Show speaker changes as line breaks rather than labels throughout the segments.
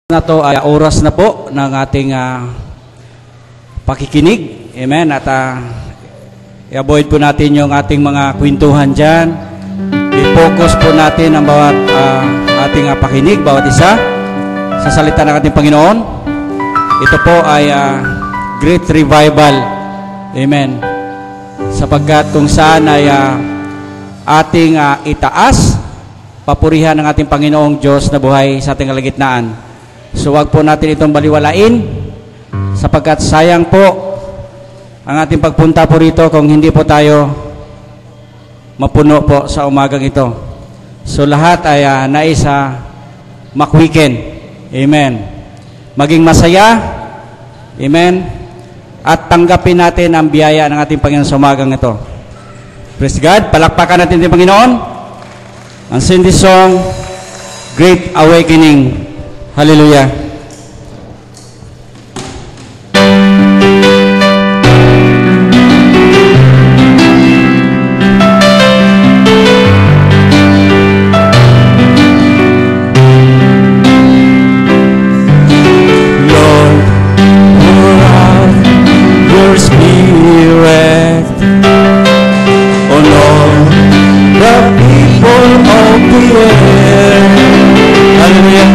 Na to ay oras na po ng ating pakikinig. Amen. At i-avoid po natin yung ating mga kwentuhan dyan. I-focus po natin ang bawat ating pakinig, bawat isa sa salita ng ating Panginoon. Ito po ay great revival. Amen. Sapagkat kung saan ay ating itaas, papurihan ng ating Panginoong Diyos na buhay sa ating kalagitnaan. So wag po natin itong baliwalain sapagkat sayang po ang ating pagpunta po rito kung hindi po tayo mapuno po sa umagang ito. So lahat ay nais makweekend. Amen. Maging masaya. Amen. At tanggapin natin ang biyaya ng ating Panginoon sa umagang ito. Praise God. Palakpakan natin ang Panginoon. Ang sing this song, Great Awakening. Hallelujah.
Lord, pour out your Spirit on all the people of the earth. Hallelujah.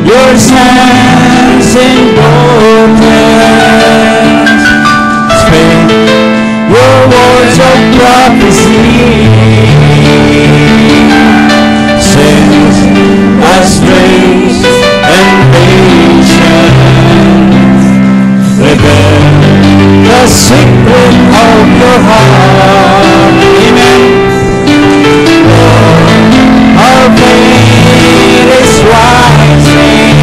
Your hands in darkness, speak your words of prophecy, send us grace and patience, reveal the secret of your heart. Amen. Lord, our faith is rising.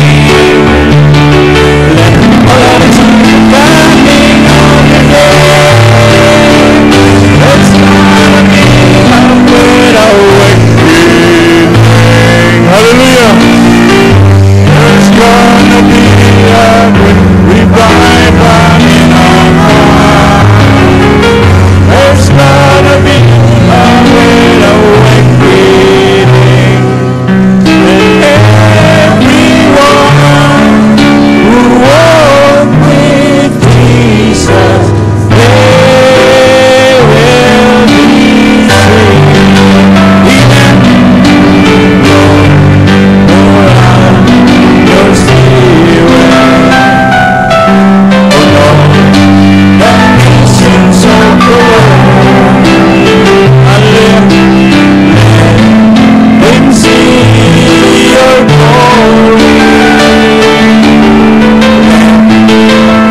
Hallelujah. There's gonna be a great revival in our heart. There's gonna be a great awakening. And everyone who walk with Jesus, they will be saved. Amen. Lord, pour out your Spirit on all the nations of the world. Hallelujah. Let them see your glory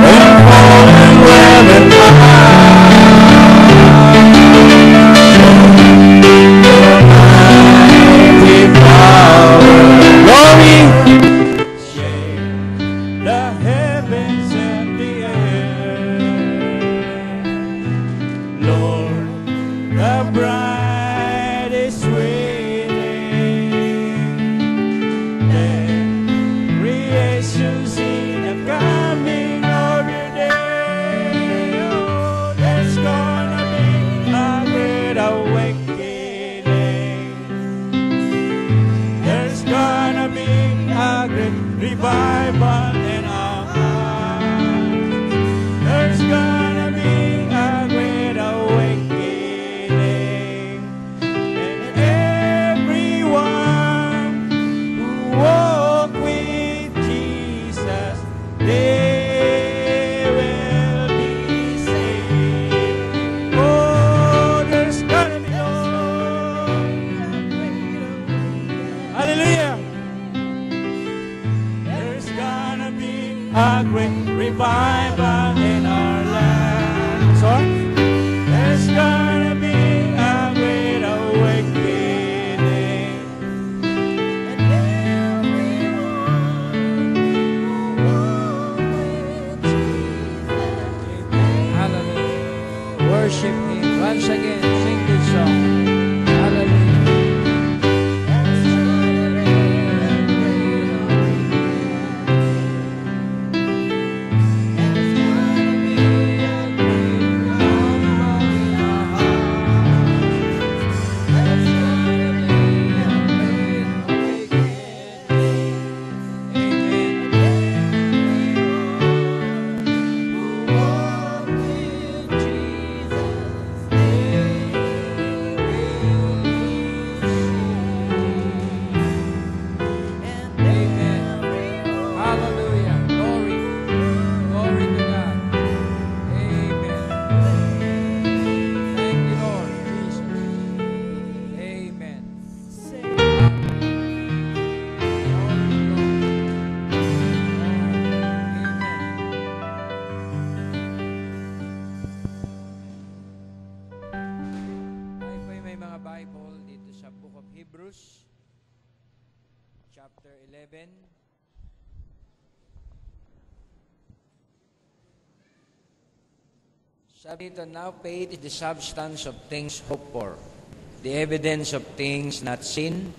and fall in reverent mighty power. Glory, shake the heavens and the earth. Lord, the bride is waiting. Let creation see the coming of your day. Oh, there's gonna be a great awakening. There's gonna be a great revival in our hearts. There's gonna be a great awakening. And everyone who walk with Jesus, they will be saved. Oh, there's gonna be hallelujah. There's gonna be a great revival in our land. So, there's gonna be a great awakening. And everyone who walk with Jesus.
Hallelujah. Worship Him. Once again, sing this song. Hallelujah. 11. Sabi dito, now faith is the substance of things hoped for, the evidence of things not seen,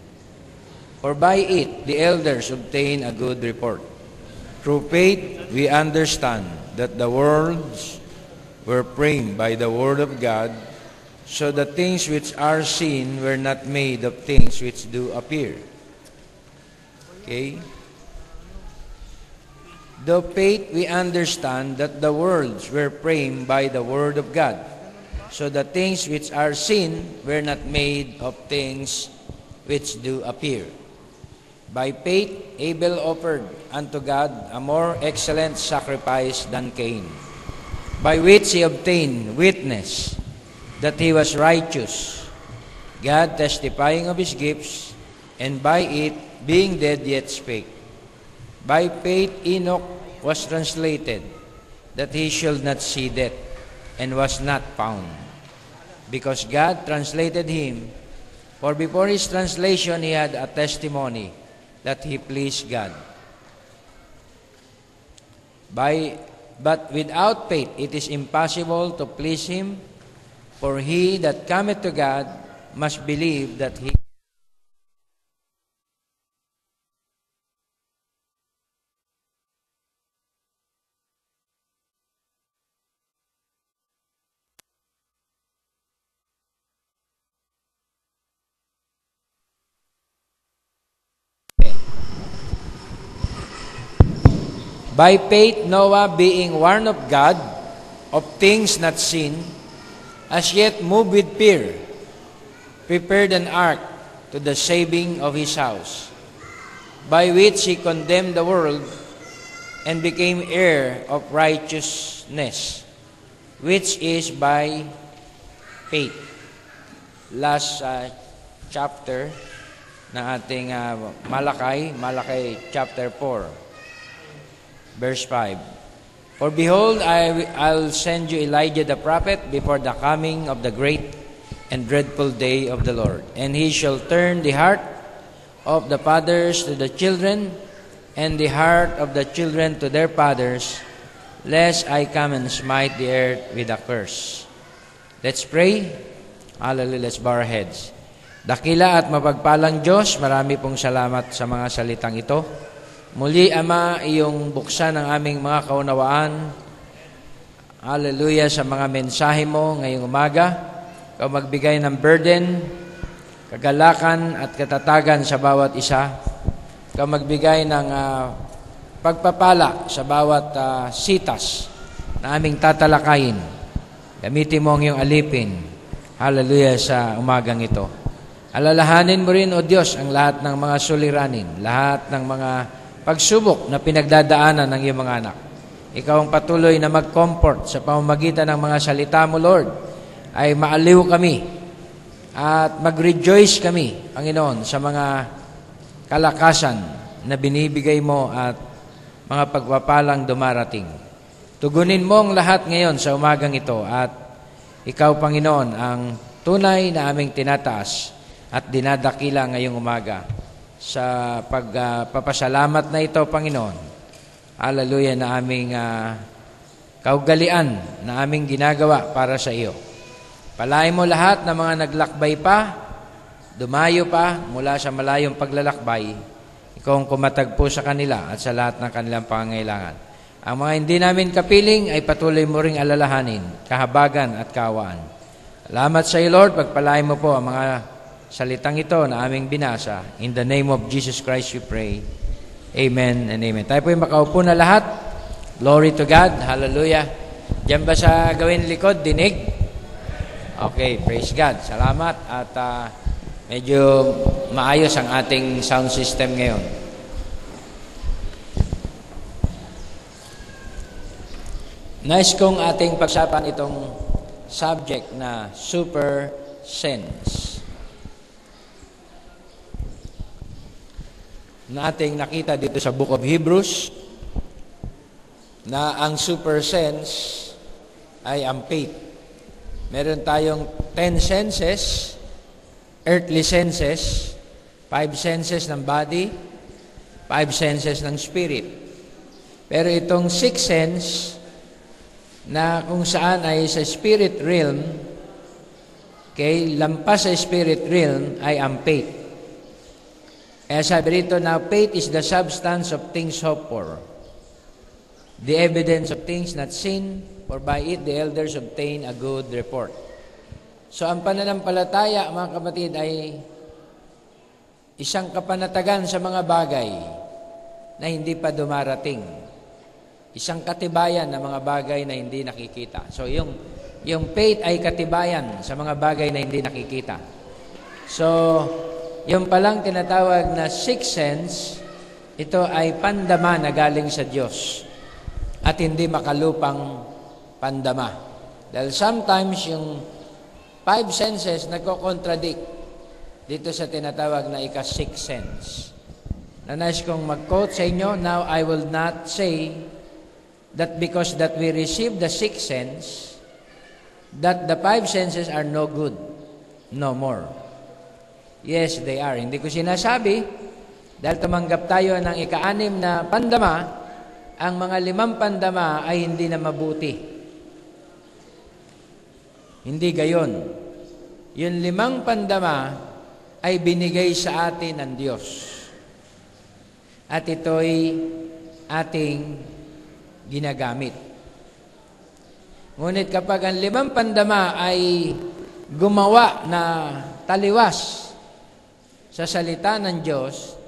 for by it the elders obtain a good report. Through faith we understand that the worlds were framed by the word of God, so the things which are seen were not made of things which do appear. Okay? Through faith we understand that the worlds were framed by the word of God, so the things which are seen were not made of things which do appear. By faith Abel offered unto God a more excellent sacrifice than Cain, by which he obtained witness that he was righteous, God testifying of his gifts, and by it, being dead, yet spake. By faith Enoch was translated, that he should not see death, and was not found, because God translated him. For before his translation he had a testimony that he pleased God. But without faith it is impossible to please him, for he that cometh to God must believe that he By faith Noah, being warned of God of things not seen, as yet moved with fear, prepared an ark to the saving of his house, by which he condemned the world, and became heir of righteousness, which is by faith. Last chapter na ating Malakay chapter 4. Verse 5. For behold, I'll send you Elijah the prophet before the coming of the great and dreadful day of the Lord. And he shall turn the heart of the fathers to the children, and the heart of the children to their fathers, lest I come and smite the earth with a curse. Let's pray. Hallelujah. Let's bow our heads. Dakila at mapagpalang Diyos, marami pong salamat sa mga salitang ito. Muli, Ama, iyong buksan ang aming mga kaunawaan. Hallelujah, sa mga mensahe mo ngayong umaga. Ikaw magbigay ng burden, kagalakan at katatagan sa bawat isa. Ikaw magbigay ng pagpapala sa bawat sitas na aming tatalakayin. Gamitin mo ang iyong alipin. Hallelujah, sa umagang ito. Alalahanin mo rin, O Diyos, ang lahat ng mga suliranin, lahat ng mga pagsubok na pinagdadaanan ng iyong mga anak. Ikaw ang patuloy na mag-comfort sa pamamagitan ng mga salita mo, Lord, ay maaliw kami at mag-rejoice kami, Panginoon, sa mga kalakasan na binibigay mo at mga pagpapalang dumarating. Tugunin mo ang lahat ngayon sa umagang ito at ikaw, Panginoon, ang tunay na aming tinataas at dinadakila ngayong umaga. Sa pagpapasalamat na ito, Panginoon, hallelujah, na aming kaugalian na aming ginagawa para sa iyo. Palain mo lahat ng mga naglakbay pa, dumayo pa mula sa malayong paglalakbay. Ikaw ang kumatagpo sa kanila at sa lahat ng kanilang pangangailangan. Ang mga hindi namin kapiling ay patuloy mo ring alalahanin, kahabagan at kaawaan. Salamat sa iyo, Lord. Pagpalain mo po ang mga salitang ito na aming binasa. In the name of Jesus Christ we pray. Amen and amen. Tayo po yung makaupo na lahat. Glory to God. Hallelujah. Diyan ba sa gawin likod? Dinig? Okay, praise God. Salamat. At medyo maayos ang ating sound system ngayon. Nice kong ating pagsapan itong subject na super sense. Na ating nakita dito sa Book of Hebrews na ang super sense ay ang faith. Meron tayong 10 senses, earthly senses, 5 senses ng body, 5 senses ng spirit. Pero itong 6 sense na kung saan ay sa spirit realm, okay, lampas sa spirit realm ay ang faith. Kaya sabi rito, now faith is the substance of things hoped for, the evidence of things not seen, for by it the elders obtain a good report. So ang pananampalataya, mga kapatid, ay isang kapanatagan sa mga bagay na hindi pa dumarating. Isang katibayan ng mga bagay na hindi nakikita. So yung faith ay katibayan sa mga bagay na hindi nakikita. So yung palang tinatawag na 6 sense, ito ay pandama na galing sa Diyos at hindi makalupang pandama. Dahil sometimes yung 5 senses nagko-contradict dito sa tinatawag na ika-6 sense. Nanais kong mag-quote sa inyo, now I will not say that because that we receive the 6 sense, that the 5 senses are no good, no more. Yes, they are. Hindi ko sinasabi, dahil tumanggap tayo ng ika-6 na pandama, ang mga 5 pandama ay hindi na mabuti. Hindi gayon. Yung 5 pandama ay binigay sa atin ng Diyos. At ito'y ating ginagamit. Ngunit kapag ang 5 pandama ay gumawa na taliwas sa salita ng Diyos,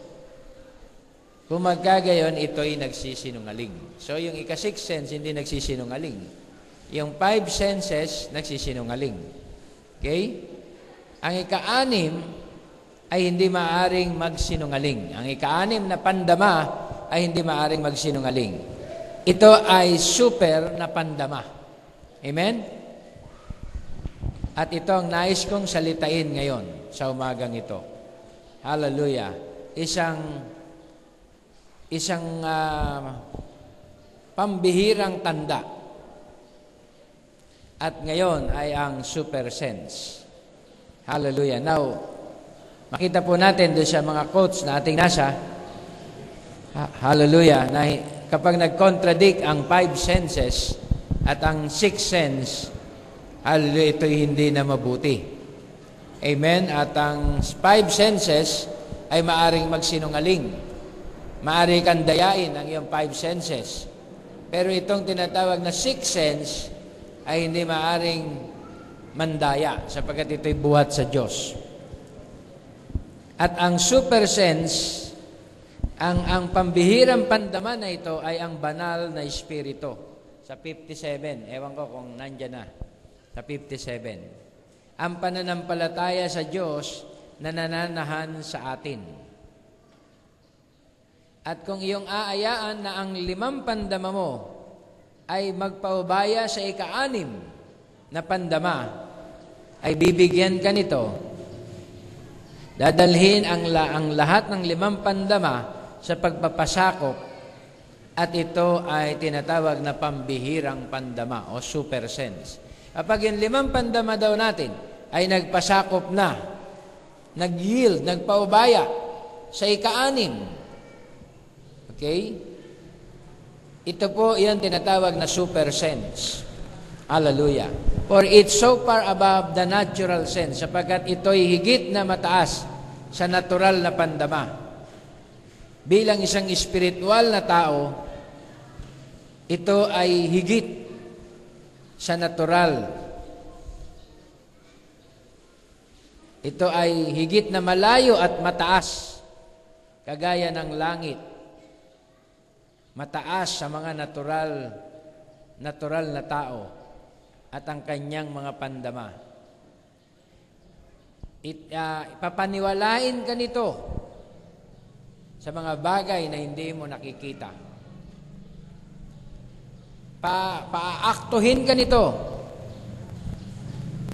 kung magkagayon, ito'y nagsisinungaling. So yung ika-6 sense, hindi nagsisinungaling. Yung 5 senses, nagsisinungaling. Okay? Ang ika-6 ay hindi maaring magsinungaling. Ang ika-6 na pandama ay hindi maaring magsinungaling. Ito ay super na pandama. Amen? At ito ang nais kong salitain ngayon sa umagang ito. Hallelujah. Isang pambihirang tanda. At ngayon ay ang super sense. Hallelujah. Now, makita po natin doon sa mga quotes na ating nasa, hallelujah, na kapag nag-contradict ang 5 senses at ang 6 sense, hallelujah, ito'y hindi na mabuti. Amen? At ang 5 senses ay maaring magsinungaling. Maari kang dayain ang iyong 5 senses. Pero itong tinatawag na 6 sense ay hindi maaring mandaya sapagkat ito'y buhat sa Diyos. At ang super sense, ang pambihirang pandama na ito ay ang banal na espiritu. Sa 57, ewan ko kung nandyan na, sa 57. Ang pananampalataya sa Diyos na nananahan sa atin. At kung iyong aayaan na ang 5 pandama mo ay magpaubaya sa ika-6 na pandama, ay bibigyan ka nito. Dadalhin ang lahat ng 5 pandama sa pagpapasakop at ito ay tinatawag na pambihirang pandama o super sense. Kapag yung 5 pandama daw natin ay nagpasakop na, nag-yield, nagpaubaya sa ika-6. Okay? Ito po yung tinatawag na super sense. Hallelujah. For it's so far above the natural sense, sapagkat ito'y higit na mataas sa natural na pandama. Bilang isang espiritual na tao, ito ay higit sa natural. Ito ay higit na malayo at mataas, kagaya ng langit. Mataas sa mga natural na tao at ang kanyang mga pandama. Ipapaniwalain ka nito sa mga bagay na hindi mo nakikita. Paaktuhin ka nito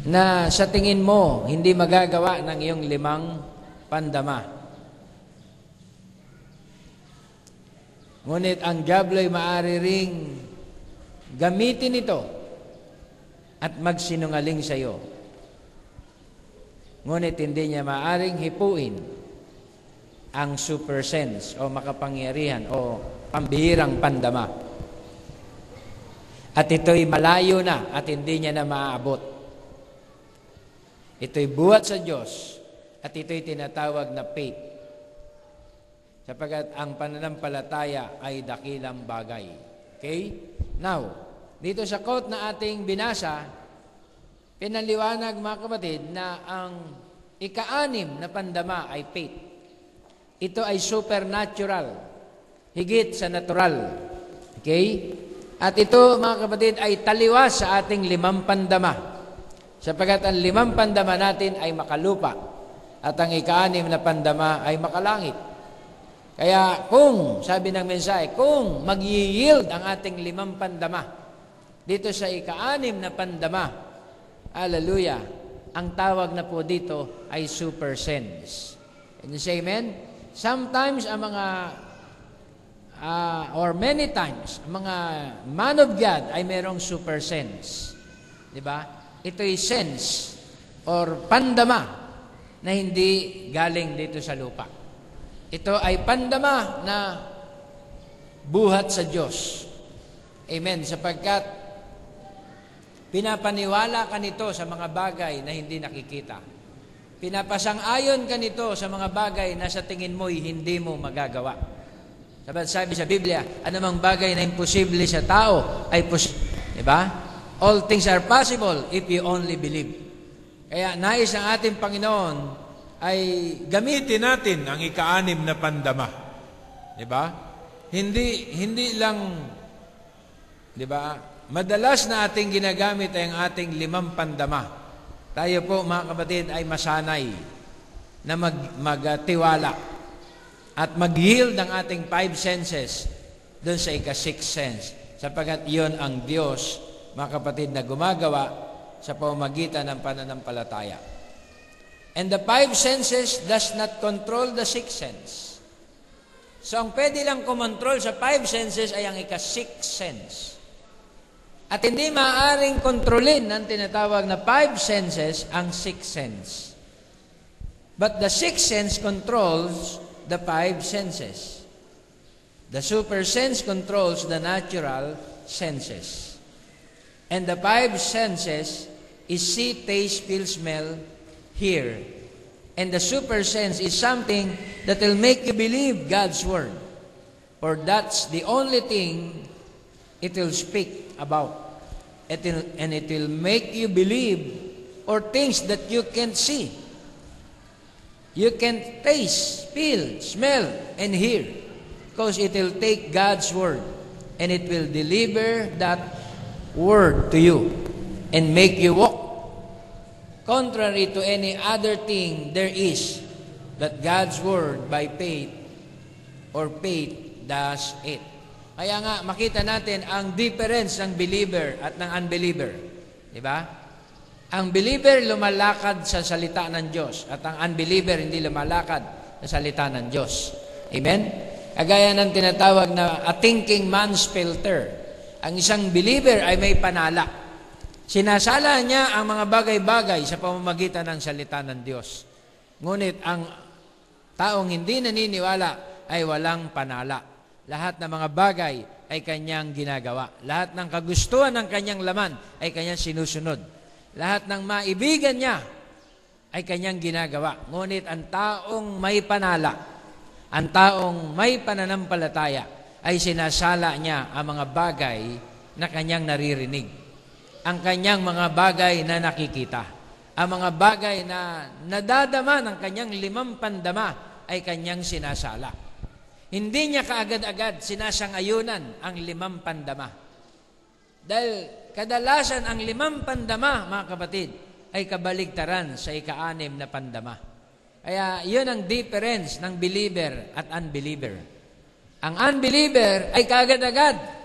na sa tingin mo hindi magagawa ng iyong 5 pandama. Ngunit ang diablo ay maaari ring gamitin ito at magsinungaling sa iyo. Ngunit hindi niya maaring hipuin ang super sense o makapangyarihan o pambihirang pandama. At ito'y malayo na at hindi niya na maaabot. Ito'y buhat sa Diyos at ito'y tinatawag na faith. Sapagkat ang pananampalataya ay dakilang bagay. Okay? Now, dito sa quote na ating binasa, pinaliwanag mga kapatid na ang ika-6 na pandama ay faith. Ito ay supernatural, higit sa natural. Okay? At ito, mga kapatid, ay taliwas sa ating 5 pandama. Sapagkat ang 5 pandama natin ay makalupa at ang ika-6 na pandama ay makalangit. Kaya kung, sabi ng mensahe, kung mag-yield ang ating 5 pandama dito sa ika-6 na pandama, hallelujah, ang tawag na po dito ay super sense. Can you say amen? Sometimes ang mga or many times, mga man of God ay merong super sense. Diba? Ito'y sense or pandama na hindi galing dito sa lupa. Ito ay pandama na buhat sa Diyos. Amen. Sapagkat pinapaniwala ka nito sa mga bagay na hindi nakikita. Pinapasang-ayon ka nito sa mga bagay na sa tingin mo'y hindi mo magagawa. Sabi sa Biblia, anumang bagay na imposible sa tao ay posible. Diba? All things are possible if you only believe. Kaya nais ng ating Panginoon ay gamitin natin ang ika-6 na pandama. Diba? Hindi lang, diba? Madalas na ating ginagamit ay ang ating 5 pandama. Tayo po, mga kapatid, ay masanay na magtiwala at mag-yield ang ating 5 senses doon sa ika-6 sense. Sapagkat iyon ang Diyos, mga kapatid, na gumagawa sa pamamagitan ng pananampalataya. And the 5 senses does not control the 6 sense. So ang pwede lang kumontrol sa 5 senses ay ang ika-6 sense. At hindi maaaring kontrolin ng tinatawag na 5 senses ang 6 sense. But the 6 sense controls the 5 senses. The super sense controls the natural senses. And the 5 senses is see, taste, feel, smell, hear. And the super sense is something that will make you believe God's word. For that's the only thing it will speak about. And it will make you believe or things that you can't see. You can taste, feel, smell, and hear. Because it will take God's word and it will deliver that word to you and make you walk contrary to any other thing there is, that God's word by faith or faith does it. Kaya nga, makita natin ang difference ng believer at ng unbeliever. Diba? Ang believer lumalakad sa salita ng Diyos at ang unbeliever hindi lumalakad sa salita ng Diyos. Amen? Kagaya ng tinatawag na a thinking man's filter. Ang isang believer ay may panala. Sinasala niya ang mga bagay-bagay sa pamamagitan ng salita ng Diyos. Ngunit ang taong hindi naniniwala ay walang panala. Lahat ng mga bagay ay kanyang ginagawa. Lahat ng kagustuhan ng kanyang laman ay kanyang sinusunod. Lahat ng maibigan niya ay kanyang ginagawa. Ngunit ang taong may panala, ang taong may pananampalataya, ay sinasala niya ang mga bagay na kanyang naririnig. Ang kanyang mga bagay na nakikita. Ang mga bagay na nadadama ng kanyang 5 pandama ay kanyang sinasala. Hindi niya kaagad-agad sinasangayunan ang 5 pandama. Dahil kadalasan ang 5 pandama, mga kapatid, ay kabaligtaran sa ika-6 na pandama. Kaya yun ang difference ng believer at unbeliever. Ang unbeliever ay kaagad-agad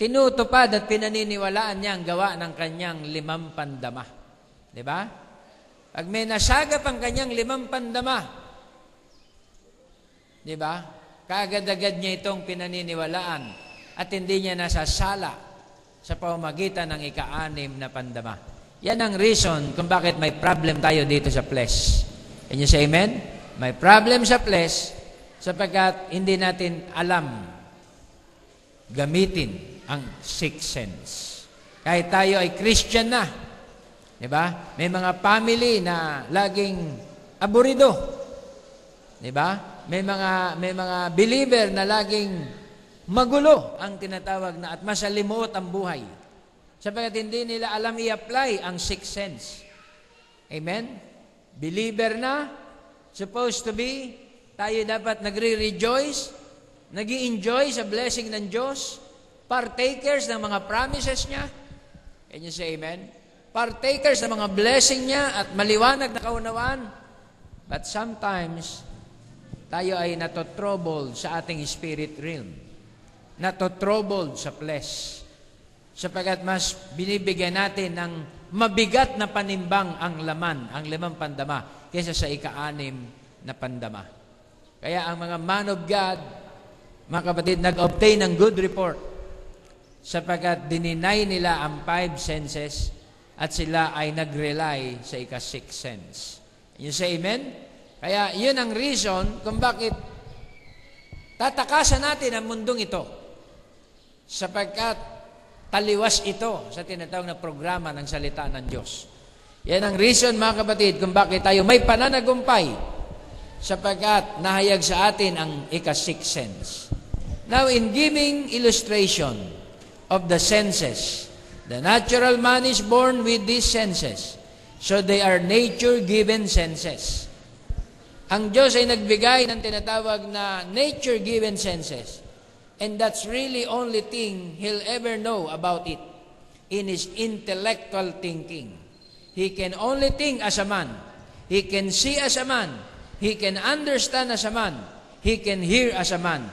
tinutupad at pinaniniwalaan niya ang gawa ng kanyang 5 pandama. Diba? Pag may nasagap ang kanyang 5 pandama, diba? Kaagad-agad niya itong pinaniniwalaan at hindi niya nasasala sa pamamagitan ng ika-6 na pandama. Yan ang reason kung bakit may problem tayo dito sa flesh. Can you say amen? May problem sa flesh sapagkat hindi natin alam gamitin ang sixth sense. Kahit tayo ay Christian na, di ba? May mga family na laging aburido. Di ba? May mga believer na laging magulo ang tinatawag na at masalimuot ang buhay. Sapagkat hindi nila alam i-apply ang sixth sense. Amen? Believer na, supposed to be, tayo dapat nagre-rejoice, nag-i-enjoy sa blessing ng Diyos, partakers ng mga promises niya. Can you say amen? Partakers ng mga blessing niya at maliwanag na kaunawaan. But sometimes, tayo ay natotroubled sa ating spirit realm. Natotroubled sa flesh. Sapagkat mas binibigyan natin ng mabigat na panimbang ang limang pandama, kaysa sa ika-6 na pandama. Kaya ang mga man of God, mga kapatid, nag-obtain ng good report sapagkat dininay nila ang 5 senses at sila ay nag-rely sa ika-6 sense. You say amen? Kaya yun ang reason kung bakit tatakasan natin ang mundong ito. Sapagkat taliwas ito sa tinatawag na programa ng salita ng Diyos. Yan ang reason, mga kapatid, kung bakit tayo may pananagumpay sapagkat nahayag sa atin ang ika-6 sense. Now, in giving illustration of the senses, the natural man is born with these senses. So they are nature-given senses. Ang Diyos ay nagbigay ng tinatawag na nature-given senses. And that's really only thing He'll ever know about it in His intellectual thinking. He can only think as a man. He can see as a man. He can understand as a man. He can hear as a man.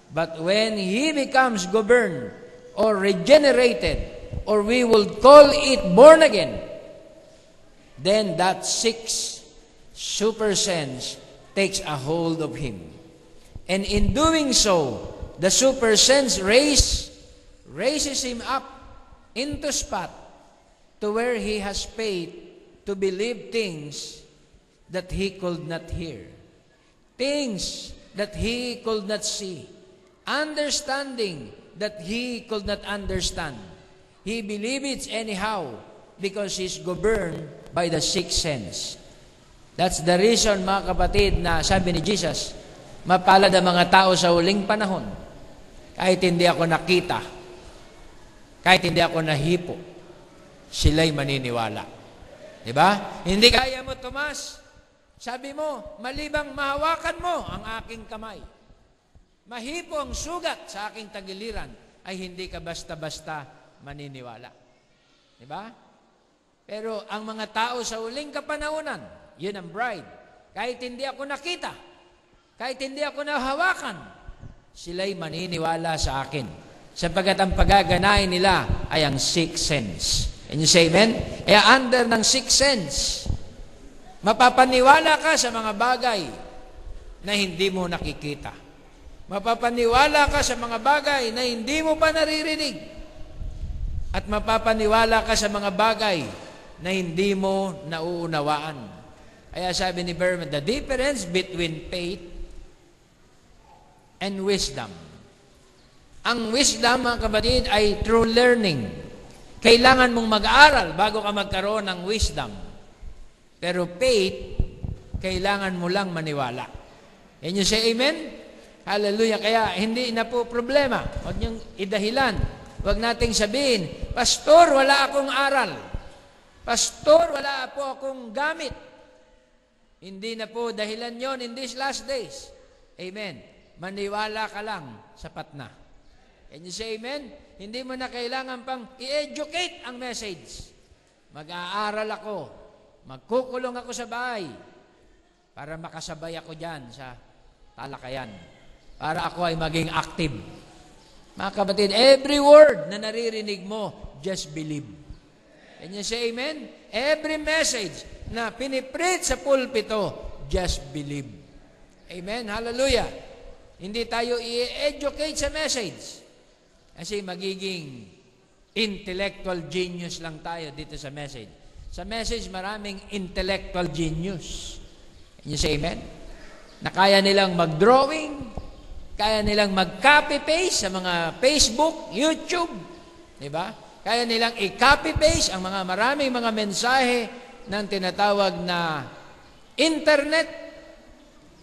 But when he becomes governed or regenerated, or we will call it born again, then that 6 super sense takes a hold of him. And in doing so, the super sense raises him up into spot to where he has faith to believe things that he could not hear, things that he could not see, understanding that he could not understand. He believes it anyhow because he's governed by the 6th sense. That's the reason, mga kapatid, na sabi ni Jesus, mapalad ang mga tao sa huling panahon. Kahit hindi ako nakita, kahit hindi ako nahipo, sila'y maniniwala. Diba? Hindi kaya mo, Tomas. Sabi mo, malibang mahawakan mo ang aking kamay. Mahipo ang sugat sa aking tagiliran, ay hindi ka basta-basta maniniwala. Diba? Pero ang mga tao sa huling kapanahunan, yun ang bride. Kahit hindi ako nakita, kahit hindi ako nahawakan, sila'y maniniwala sa akin. Sapagkat ang pagaganahin nila ay ang 6th sense. Can you say amen? Kaya under ng 6th sense, mapapaniwala ka sa mga bagay na hindi mo nakikita. Mapapaniwala ka sa mga bagay na hindi mo pa naririnig. At mapapaniwala ka sa mga bagay na hindi mo nauunawaan. Kaya sabi ni Berman, the difference between faith and wisdom. Ang wisdom, mga kapatid, ay through learning. Kailangan mong mag-aaral bago ka magkaroon ng wisdom. Pero faith, kailangan mo lang maniwala. Can you say amen? Hallelujah. Kaya hindi na po problema. Huwag niyong idahilan. Huwag nating sabihin, Pastor, wala akong aral. Pastor, wala po akong gamit. Hindi na po dahilan yon in these last days. Amen. Maniwala ka lang, sapat na. Can you say amen? Hindi mo na kailangan pang i-educate ang message. Mag-aaral ako. Magkukulong ako sa bahay para makasabay ako dyan sa talakayan. Para ako ay maging active. Mga kapatid, every word na naririnig mo, just believe. Can you say amen? Every message na pinipreach sa pulpito, just believe. Amen? Hallelujah. Hindi tayo i-educate sa message. Kasi magiging intellectual genius lang tayo dito sa message. Sa message, maraming intellectual genius. Can you say amen? na kaya nilang mag-drawing, kaya nilang mag-copy-paste sa mga Facebook, YouTube, di ba? Kaya nilang i-copy-paste ang mga maraming mga mensahe ng tinatawag na internet.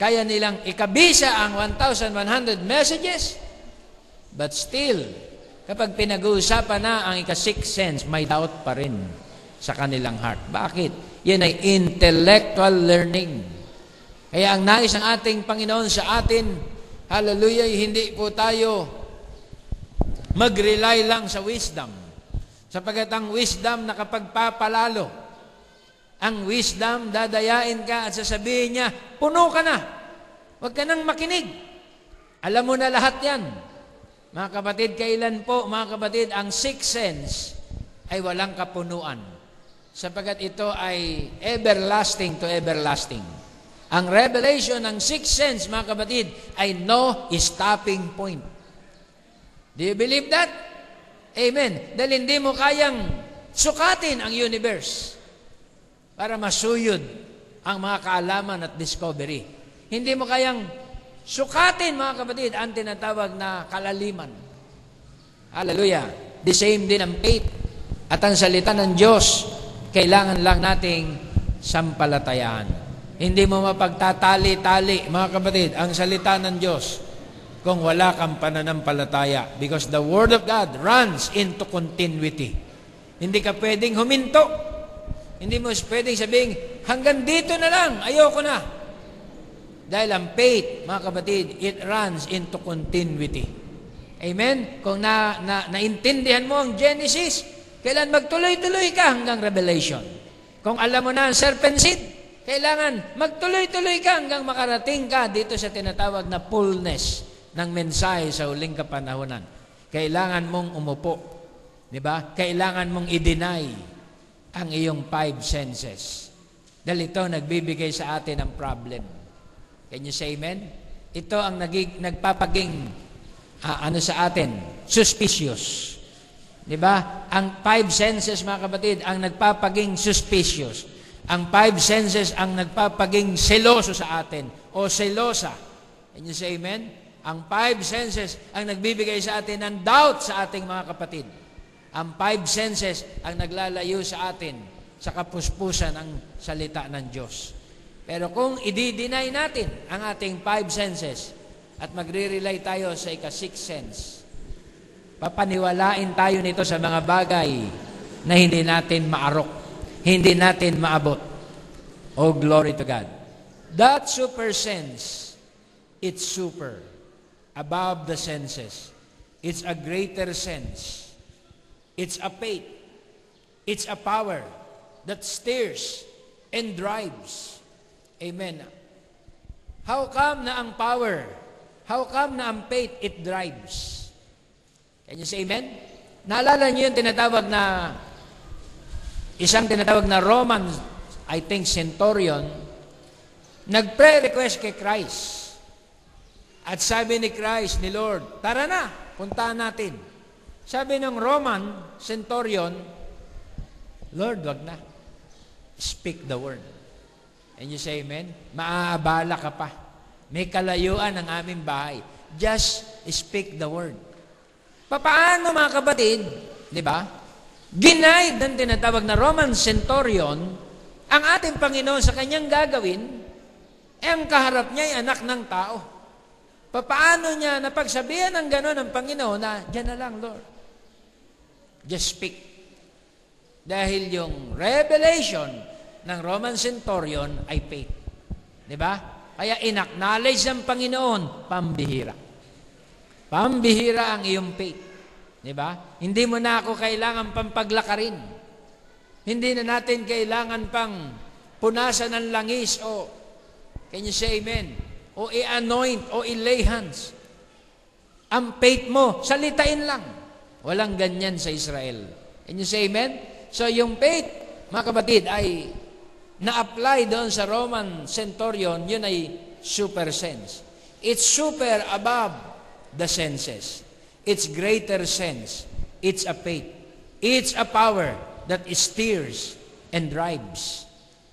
Kaya nilang ikabisa ang 1,100 messages. But still, kapag pinag-uusapan na ang ika-sixth sense, may doubt pa rin sa kanilang heart. Bakit? Yan ay intellectual learning. Kaya ang nais ng ating Panginoon sa atin, hallelujah, hindi po tayo mag-rely lang sa wisdom. Sapagat ang wisdom nakapagpapalalo. Ang wisdom, dadayain ka at sasabihin niya, puno ka na. Huwag ka nang makinig. Alam mo na lahat yan. Mga kapatid, kailan po, mga kapatid, ang sixth sense ay walang kapunuan. Sapagat ito ay everlasting to everlasting. Ang revelation ng sixth sense, mga kapatid, ay no stopping point. Do you believe that? Amen. Dahil hindi mo kayang sukatin ang universe para masuyod ang mga kaalaman at discovery. Hindi mo kayang sukatin, mga kapatid, ang tinatawag na kalaliman. Hallelujah. The same din ang faith. At ang salita ng Diyos, kailangan lang nating sampalatayaan. Hindi mo mapagtatali-tali, mga kapatid, ang salita ng Diyos kung wala kang pananampalataya. Because the Word of God runs into continuity. Hindi ka pwedeng huminto. Hindi mo pwedeng sabihin, hanggang dito na lang, ayoko na. Dahil ang faith, mga kapatid, it runs into continuity. Amen? Kung naintindihan mo ang Genesis, kailan magtuloy-tuloy ka hanggang Revelation. Kung alam mo na ang serpent seed, kailangan magtuloy-tuloy ka hanggang makarating ka dito sa tinatawag na fullness ng mensahe sa huling kapanahunan. Kailangan mong umupo. Diba? Kailangan mong i-deny ang iyong five senses. Dahil ito nagbibigay sa atin ng problem. Can you say amen? Ito ang nagpapaging sa atin, suspicious. Diba? Ang five senses, mga kapatid, ang nagpapaging suspicious. Ang five senses ang nagpapaging seloso sa atin o selosa. Can you say amen? Ang five senses ang nagbibigay sa atin ng doubt sa ating mga kapatid. Ang five senses ang naglalayo sa atin sa kapuspusan ng salita ng Diyos. Pero kung i-deny natin ang ating five senses at magre-rely tayo sa ika-sixth sense, papaniwalain tayo nito sa mga bagay na hindi natin maarok, hindi natin maabot. Oh, glory to God. That super sense, it's super. Above the senses. It's a greater sense. It's a faith. It's a power that steers and drives. Amen. How come na ang power, how come na ang faith, it drives? Can you say amen? Naalala niyo yung isang tinatawag na Roman, I think centurion, nag-pray-request kay Christ. At sabi ni Christ, ni Lord, tara na, puntahan natin. Sabi ng Roman centurion, Lord, wag na. Speak the word. And you say amen? Maaabala ka pa. May kalayuan ang aming bahay. Just speak the word. Papaano, mga kapatid, di ba? Denied ng tinatawag na Roman centurion ang ating Panginoon sa kanyang gagawin, ang kaharap niya ay anak ng tao. Papaano niya napagsabihan ng gano'n ng Panginoon na, diyan na lang, Lord. Just speak. Dahil yung revelation ng Roman centurion ay faith. Di ba? Kaya inacknowledge ng Panginoon, pambihira. Pambihira ang iyong faith. Di ba? Hindi mo na ako kailangan pang paglakarin. Hindi na natin kailangan pang punasan ng langis o, can you say amen? O i-anoint, o i-lay hands. Ang faith mo, salitain lang. Walang ganyan sa Israel. Can you say amen? So yung faith, mga kapatid, ay na-apply doon sa Roman centurion, yun ay super sense. It's super above the senses. It's greater sense. It's a faith. It's a power that steers and drives.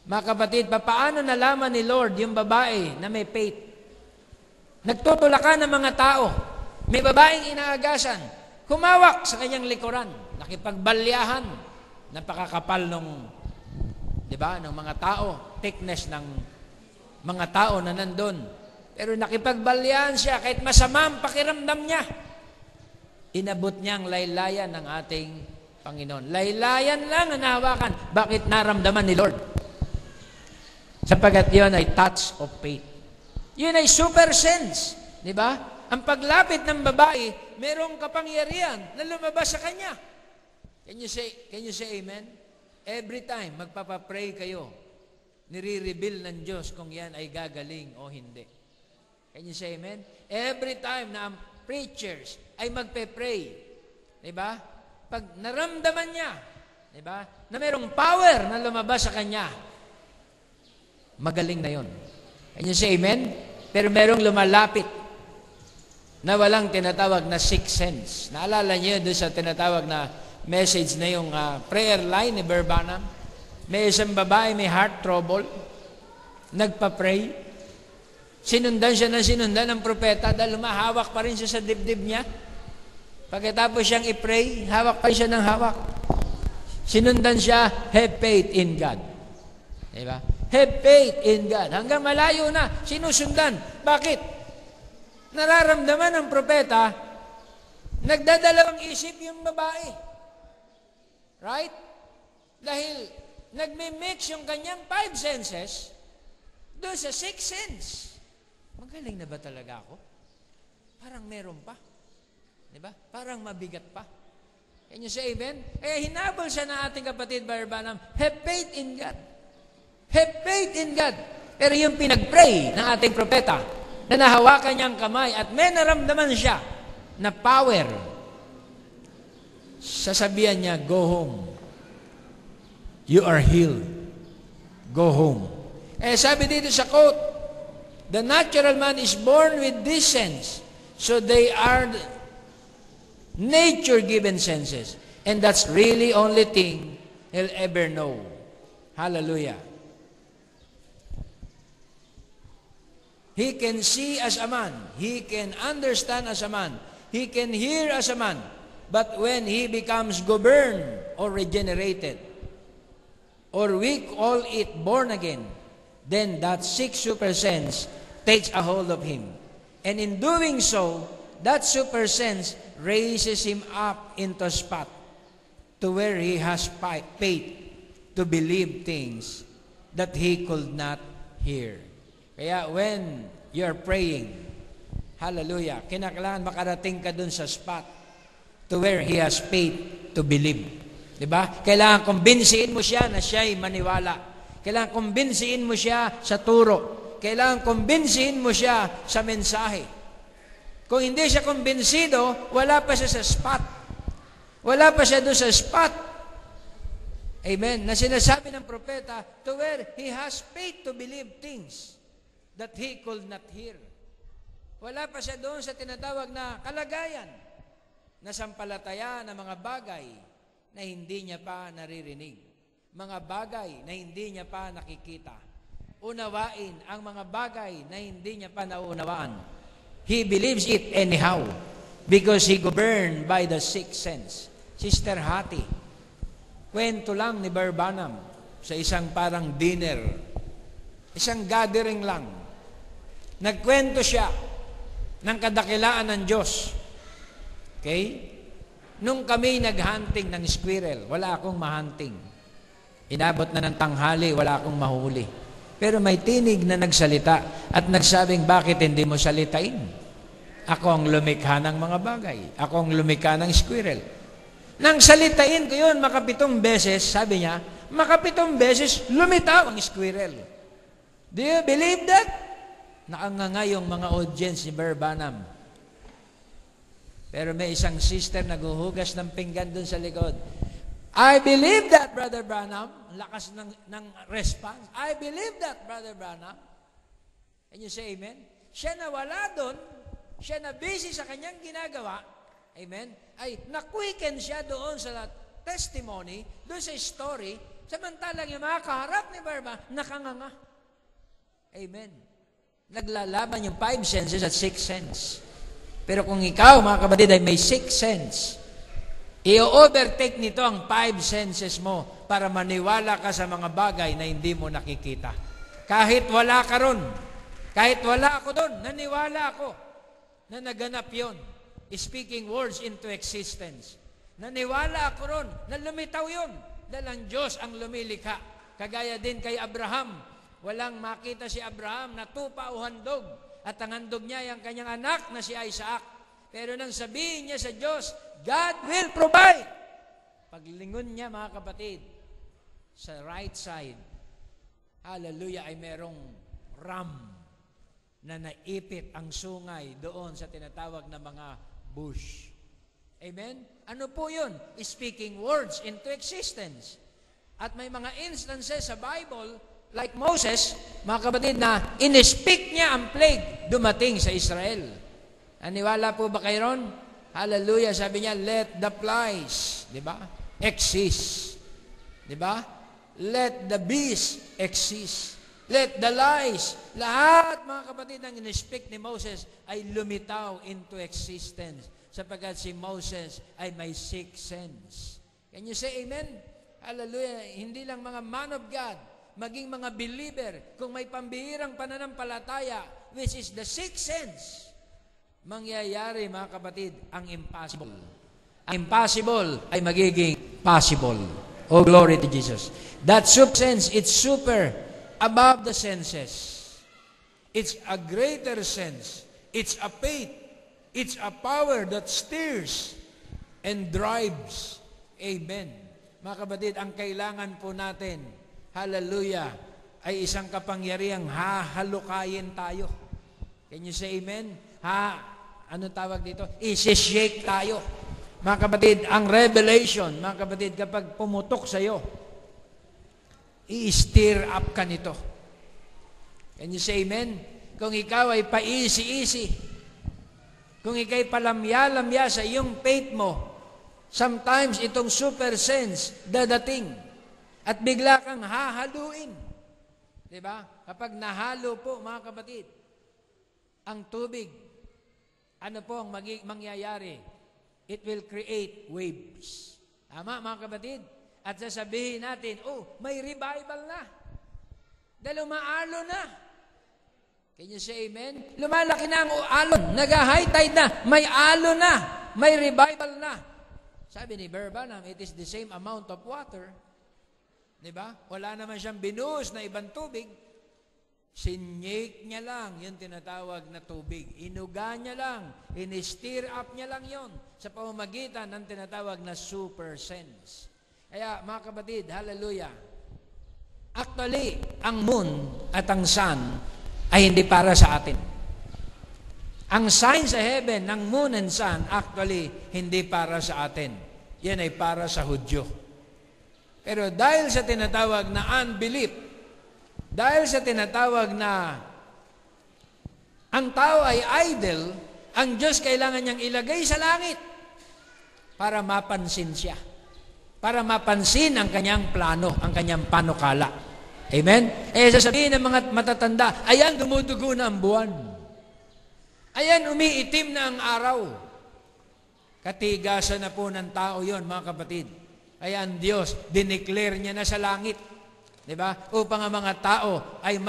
Mga kapatid, paano nalaman ni Lord yung babae na may faith? Nagtutulakan ng mga tao. May babaeng inaagasan. Humawak sa kanyang likuran. Nakipagbalyahan. Napakakapal nung, di ba, ng mga tao. Thickness ng mga tao na nandun. Pero nakipagbalyahan siya kahit masama ang pakiramdam niya. Inabot niya ang laylayan ng ating Panginoon. Laylayan lang ang nahawakan. Bakit naramdaman ni Lord? Sapagat yun ay touch of faith. Yun ay super sense. Di ba? Ang paglapit ng babae, merong kapangyarihan na lumabas sa kanya. Can you say amen? Every time magpapapray kayo, nire-reveal ng Diyos kung yan ay gagaling o hindi. Can you say amen? Every time na ang preachers ay magpe-pray, di ba? Pag naramdaman niya, di ba, na merong power na lumabas sa kanya, magaling na yon. Can you say amen? Pero merong lumalapit na walang tinatawag na sixth sense. Naalala niyo doon sa tinatawag na message na yung prayer line ni Barbanam? May isang babae, may heart trouble, nagpa-pray. Sinundan siya ng propeta dahil lumahawak pa rin siya sa dibdib niya. Pagkatapos siyang i-pray, hawak pa rin siya ng hawak. Sinundan siya, have faith in God. Diba? Have faith in God. Hanggang malayo na, sinusundan. Bakit? Nararamdaman ng propeta, nagdadalawang isip yung babae. Right? Dahil nagme-mix yung kanyang 5 senses doon sa 6 sense. Magaling na ba talaga ako? Parang meron pa. Diba? Parang mabigat pa. Can you say amen? Hinabol siya ng ating kapatid Barbanam, have faith in God. Have faith in God. Pero yung pinag-pray ng ating propeta, na nahawakan niyang kamay at may naramdaman siya na power, sasabihan niya, go home. You are healed. Go home. Sabi dito sa quote, the natural man is born with this sense. So they are nature-given senses. And that's really only thing he'll ever know. Hallelujah. He can see as a man. He can understand as a man. He can hear as a man. But when he becomes governed or regenerated, or we call it born again, then that 6 super sense takes a hold of him. And in doing so, that super sense raises him up into a spot to where he has faith to believe things that he could not hear. Kaya when you're praying, hallelujah, kinakailangan makarating ka dun sa spot to where he has faith to believe. Diba? Kailangan kumbinsiin mo siya na siya'y maniwala. Kailangan kumbinsiin mo siya sa turo. Kailangan kumbinsiin mo siya sa mensahe. Kung hindi siya kumbinsido, wala pa siya sa spot. Wala pa siya doon sa spot. Amen. Na sinasabi ng propeta, to where he has faith to believe things that he could not hear. Wala pa siya doon sa tinatawag na kalagayan na sampalataya ng mga bagay na hindi niya pa naririnig. Mga bagay na hindi niya pa nakikita. Unawain ang mga bagay na hindi niya pa nauunawaan. He believes it anyhow because he governed by the 6th sense. Sister Hattie, kwento lang ni Barbanam sa isang parang dinner, isang gathering lang. Nagkwento siya ng kadakilaan ng Diyos. Okay? Nung kami naghunting ng squirrel, wala akong mahunting. Inabot na ng tanghali, wala akong mahuli. Pero may tinig na nagsalita at nagsabing, bakit hindi mo salitain? Ako ang lumikha ng mga bagay. Ako ang lumikha ng squirrel. Nang salitain ko yun, 7 beses, sabi niya, 7 beses lumitaw ang squirrel. Do you believe that? Nakanganga yung mga audience ni Barbanam. Pero may isang sister naghuhugas ng pinggan dun sa likod. I believe that, Brother Branham. Lakas ng response. I believe that, Brother Branham. Can you say amen? Siya na wala dun, siya na busy sa kanyang ginagawa, amen, ay na-quicken siya doon sa testimony, doon sa story, samantalang yung mga kaharap ni Barbanam, nakanganga. Amen. Naglalaban yung 5 senses at 6 sense. Pero kung ikaw, mga kapatid, ay may 6 sense, i-overtake nito ang 5 senses mo para maniwala ka sa mga bagay na hindi mo nakikita. Kahit wala ka ron, kahit wala ako doon, naniwala ako na naganap yon. Speaking words into existence. Naniwala ako ron na lumitaw yon. Dahil ang Diyos ang lumilikha. Kagaya din kay Abraham. Walang makita si Abraham na tupa o handog. At ang handog niya ay ang kanyang anak na si Isaac. Pero nang sabihin niya sa Diyos, God will provide. Paglingon niya, mga kapatid, sa right side, hallelujah, ay merong ram na naipit ang sungay doon sa tinatawag na mga bush. Amen? Ano po yun? Speaking words into existence. At may mga instances sa Bible, like Moses, mga kapatid, na in-speak niya ang plague dumating sa Israel. Aniwala po ba kayo ron? Hallelujah. Sabi niya, let the flies, di ba? Exist. Di ba? Let the beast exist. Let the lies. Lahat, mga kapatid, ang in-speak ni Moses ay lumitaw into existence sapagkat si Moses ay may 6 sense. Can you say amen? Hallelujah. Hindi lang mga man of God, maging mga believer, kung may pambihirang pananampalataya, which is the 6th sense, mangyayari, mga kapatid, ang impossible. Ang impossible ay magiging possible. Oh, glory to Jesus. That sense, it's super above the senses. It's a greater sense. It's a faith. It's a power that steers and drives. Amen. Mga kapatid, ang kailangan po natin, hallelujah, ay isang kapangyarihang hahalukayin tayo. Can you say amen? Ano tawag dito? Isi-shake tayo. Mga kapatid, ang revelation, mga kapatid, kapag pumutok sa'yo, i-stir up ka nito. Can you say amen? Kung ikaw ay paisi-isi, kung ikaw'y palamya-lamya sa iyong faith mo, sometimes itong super sense dadating at bigla kang hahaluin. Diba? Kapag nahalo po, mga kapatid, ang tubig, ano po ang mangyayari? It will create waves. Tama, mga kapatid? At sasabihin natin, oh, may revival na. Dahil umaalo na. Can you say amen? Lumalaki na ang alon. Nag-high tide na. May alon na. May revival na. Sabi ni Berbanam, it is the same amount of water. Diba? Wala naman siyang binuhos na ibang tubig. Sinyake niya lang yung tinatawag na tubig. Inuga niya lang. In-stir up niya lang yon sa pamamagitan ng tinatawag na super sense. Kaya, mga kapatid, hallelujah. Actually, ang moon at ang sun ay hindi para sa atin. Ang sign sa heaven ng moon and sun, actually, hindi para sa atin. Yan ay para sa Hudyo. Pero dahil sa tinatawag na unbelief, dahil sa tinatawag na ang tao ay idol, ang Diyos kailangan niyang ilagay sa langit para mapansin siya. Para mapansin ang kanyang plano, ang kanyang panukala. Amen? Sasabihin ng mga matatanda, ayan, dumudugo na ang buwan. Ayan, umiitim na ang araw. Katigasan na po ng tao yon, mga kapatid. Ayan, Diyos, dineclare niya na sa langit. Diba? Upang ang mga tao ay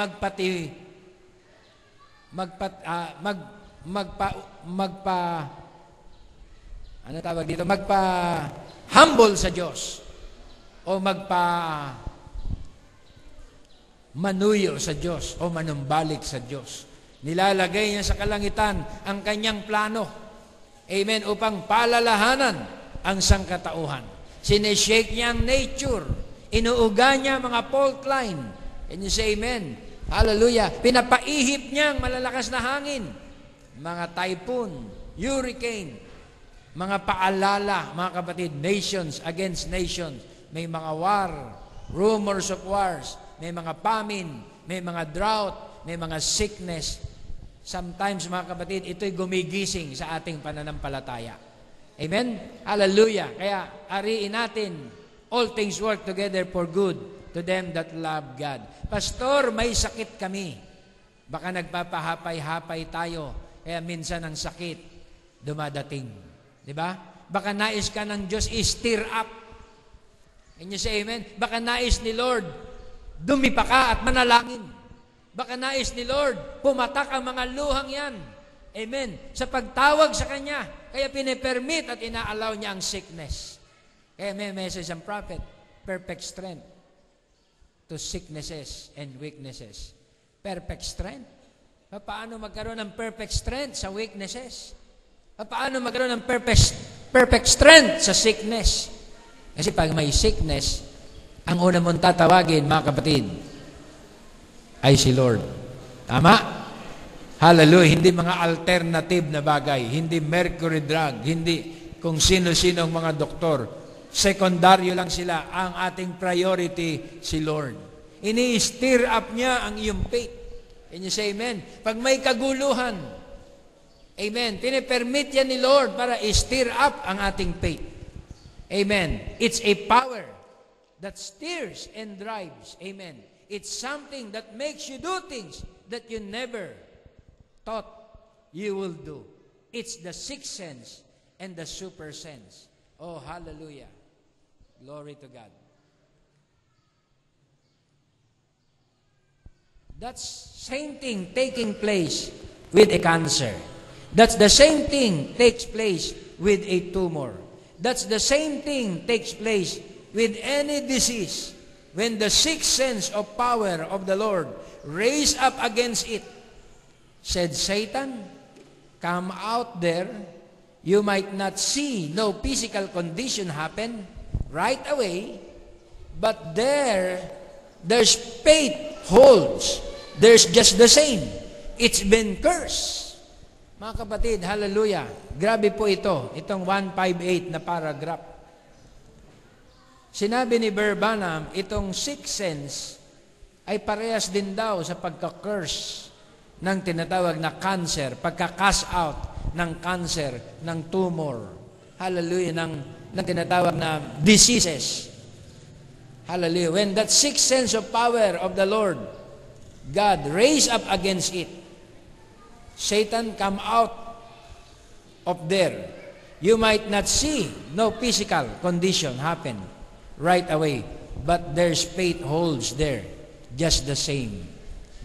humble sa Diyos. O manuyo sa Diyos o manumbalik sa Diyos. Nilalagay niya sa kalangitan ang kanyang plano. Amen. Upang palalahanan ang sangkatauhan. Sineshake niya ang nature. Inuuga niya mga fault line. Can you say amen? Hallelujah. Pinapaihip niya ang malalakas na hangin. Mga typhoon, hurricane, mga paalala, mga kapatid, nations against nations. May mga war, rumors of wars, may mga famine, may mga drought, may mga sickness. Sometimes, mga kapatid, ito'y gumigising sa ating pananampalataya. Amen? Hallelujah. Kaya, ariin natin, all things work together for good to them that love God. Pastor, may sakit kami. Baka nagpapahapay-hapay tayo, kaya minsan ang sakit dumadating. Di ba? Baka nais ka ng Diyos i-stir up. Can you say amen? Baka nais ni Lord, dumipa ka at manalangin. Baka nais ni Lord, pumatak ang mga luhang yan. Amen. Sa pagtawag sa Kanya. Kaya pinipermit at inaalaw niya ang sickness. Kaya may message ang prophet, perfect strength to sicknesses and weaknesses. Perfect strength. Paano magkaroon ng perfect strength sa weaknesses? Paano magkaroon ng perfect strength sa sickness? Kasi pag may sickness, ang una mong tatawagin, mga kapatid, ay si Lord. Tama? Hallelujah. Hindi mga alternative na bagay. Hindi mercury drug. Hindi kung sino-sino ang mga doktor. Sekundaryo lang sila. Ang ating priority, si Lord. Ini-stir up niya ang iyong faith. Can you say amen? Pag may kaguluhan, amen, pinipermit yan ni Lord para i-stir up ang ating faith. Amen. It's a power that steers and drives. Amen. It's something that makes you do things that you never thought you will do. It's the sixth sense and the super sense. Oh, hallelujah. Glory to God. That's same thing taking place with a cancer. That's the same thing takes place with a tumor. That's the same thing takes place with any disease. When the sixth sense of power of the Lord raised up against it, said, Satan, come out there. You might not see no physical condition happen right away, but there's faith holds. There's just the same. It's been cursed. Mga kapatid, hallelujah. Grabe po ito. Itong 158 na paragraph. Sinabi ni Branham, itong sixth sense ay parehas din daw sa pagka-curse ng tinatawag na cancer, pagka-cast out ng cancer, ng tumor. Hallelujah, ng tinatawag na diseases. Hallelujah. When that sixth sense of power of the Lord, God raised up against it, Satan come out of there. You might not see no physical condition happen right away, but there's faith holds there, just the same.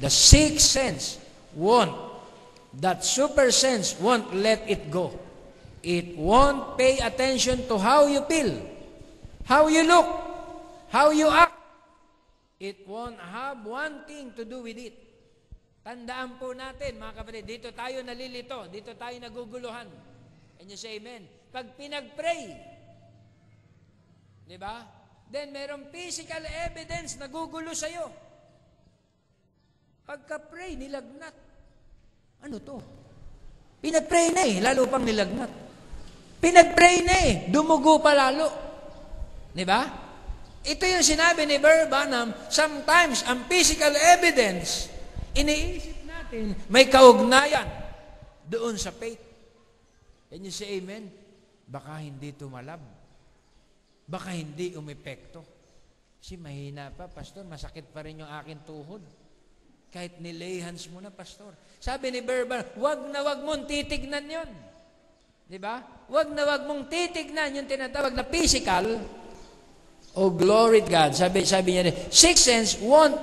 The sixth sense won't, that super sense won't let it go. It won't pay attention to how you feel, how you look, how you act. It won't have one thing to do with it. Tandaan po natin, mga kapatid, dito tayo nalilito, dito tayo naguguluhan. Can you say amen? Pag pinag-pray, di ba? Then merong physical evidence na gugulo sa'yo. Pagka-pray, nilagnat. Ano to? Pinag-pray na lalo pang nilagnat. Pinag-pray na dumugo pa lalo. Di ba? Ito yung sinabi ni Branham, sometimes ang physical evidence, iniisip natin, may kaugnayan doon sa faith. Can you say amen? Baka hindi tumalab. Baka hindi umepekto. Kasi mahina pa, Pastor, masakit pa rin yung akin tuhod. Kahit nilay hands mo na, Pastor. Sabi ni Branham, wag na wag mong titignan yun. Diba? Wag na wag mong titignan yung tinatawag na physical. Oh, glory to God. Sabi niya, sixth sense won't,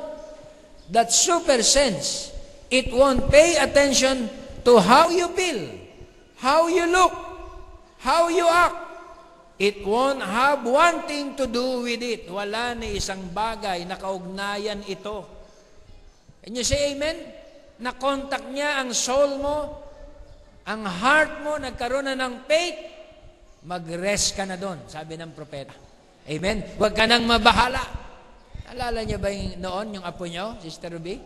that super sense, it won't pay attention to how you feel, how you look, how you act. It won't have one thing to do with it. Wala ni isang bagay na kaugnayan ito. Can you say amen? Na-contact niya ang soul mo, ang heart mo, nagkaroon na ng faith, mag-rest ka na doon, sabi ng propeta. Amen? Huwag ka nang mabahala. Alala niyo ba noon, yung apo niyo, Sister Ruby?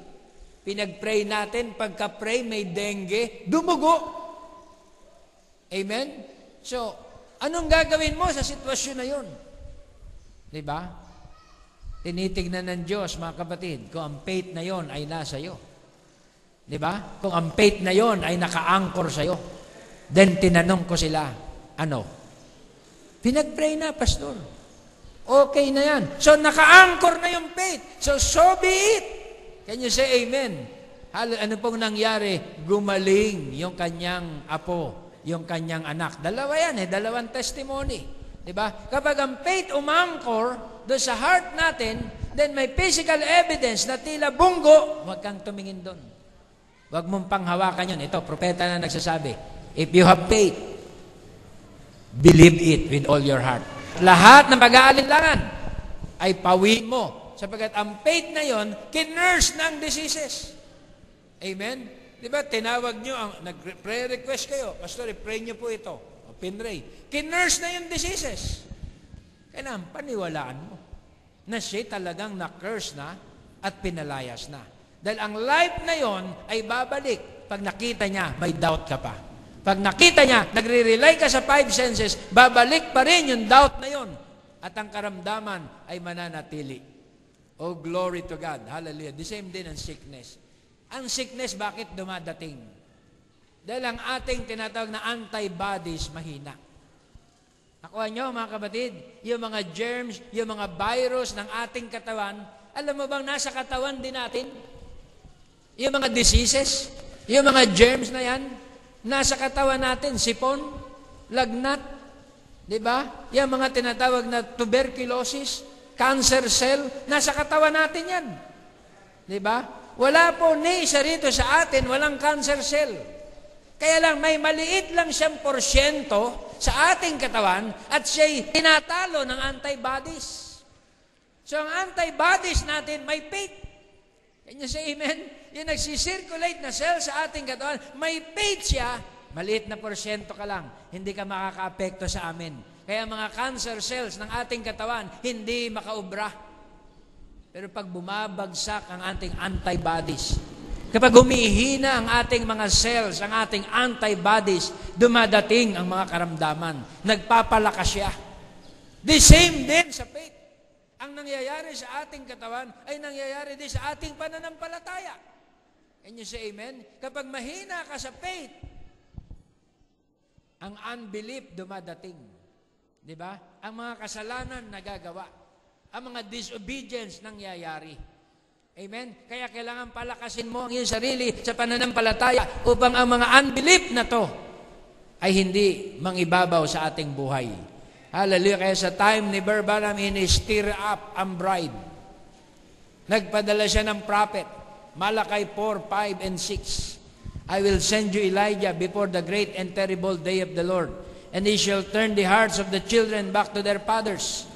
Pinag-pray natin, pagka-pray may dengue, dumugo. Amen? So, anong gagawin mo sa sitwasyon na yun? Diba? Tinitignan ng Diyos, mga kapatid, kung ang faith na yon ay nasa iyo. Diba? Kung ang faith na yon ay naka-anchor sa iyo. Then, tinanong ko sila, ano? Pinag-pray na, Pastor. Okay na yan. So, naka-anchor na yung faith. So be it. Can you say amen? Ano pong nangyari? Gumaling yung kanyang apo, yung kanyang anak. Dalawa yan dalawang testimony. Diba? Kapag ang faith umangkor doon sa heart natin, then may physical evidence na tila bunggo, huwag kang tumingin doon. Huwag mong panghawakan yun. Ito, propeta na nagsasabi, if you have faith, believe it with all your heart. Lahat ng pag-aalinlangan ay pawin mo. Sapagkat ang faith na yon, kinurse ng diseases. Amen? Diba, tinawag nyo, nag-prayer request kayo, Pastor, i-pray nyo po ito. O pinray. Kinurse na yung diseases. Kailangan paniwalaan mo na siya talagang na-curse na at pinalayas na. Dahil ang life na yon ay babalik. Pag nakita niya, may doubt ka pa. Pag nakita niya, nagre-rely ka sa 5 senses, babalik pa rin yung doubt na yon. At ang karamdaman ay mananatili. Oh, glory to God. Hallelujah. The same din ang sickness. Ang sickness, bakit dumadating? Dahil ang ating tinatawag na antibodies mahina. Nakuha nyo, mga kapatid, yung mga germs, yung mga virus ng ating katawan, alam mo bang nasa katawan din natin? Yung mga diseases, yung mga germs na yan, nasa katawan natin, sipon, lagnat, di ba? Yung mga tinatawag na tuberculosis, cancer cell, nasa katawan natin yan. Di ba? Wala po ni isa rito sa atin, walang cancer cell. Kaya lang, may maliit lang siyang porsyento sa ating katawan at siya'y tinatalo ng antibodies. So, ang antibodies natin, may faith. Can you say amen? Yung nagsisirculate na cell sa ating katawan, may faith siya, maliit na porsyento ka lang, hindi ka makaka-apekto sa amin. Kaya mga cancer cells ng ating katawan, hindi makaubra. Pero pag bumabagsak ang ating antibodies, kapag humihina ang ating mga cells, ang ating antibodies, dumadating ang mga karamdaman. Nagpapalakas siya. The same din sa faith. Ang nangyayari sa ating katawan ay nangyayari din sa ating pananampalataya. Can you say amen? Kapag mahina ka sa faith, ang unbelief dumadating. Di ba? Ang mga kasalanan nagagawa. Ang mga disobedience nangyayari. Amen? Kaya kailangan palakasin mo ang iyong sarili sa pananampalataya upang ang mga unbelief na to ay hindi mangibabaw sa ating buhay. Hallelujah. Kaya sa time ni Barbanam, ini-stir up ang bride. Nagpadala siya ng prophet. Malakay 4, 5, and 6. I will send you Elijah before the great and terrible day of the Lord, and he shall turn the hearts of the children back to their fathers,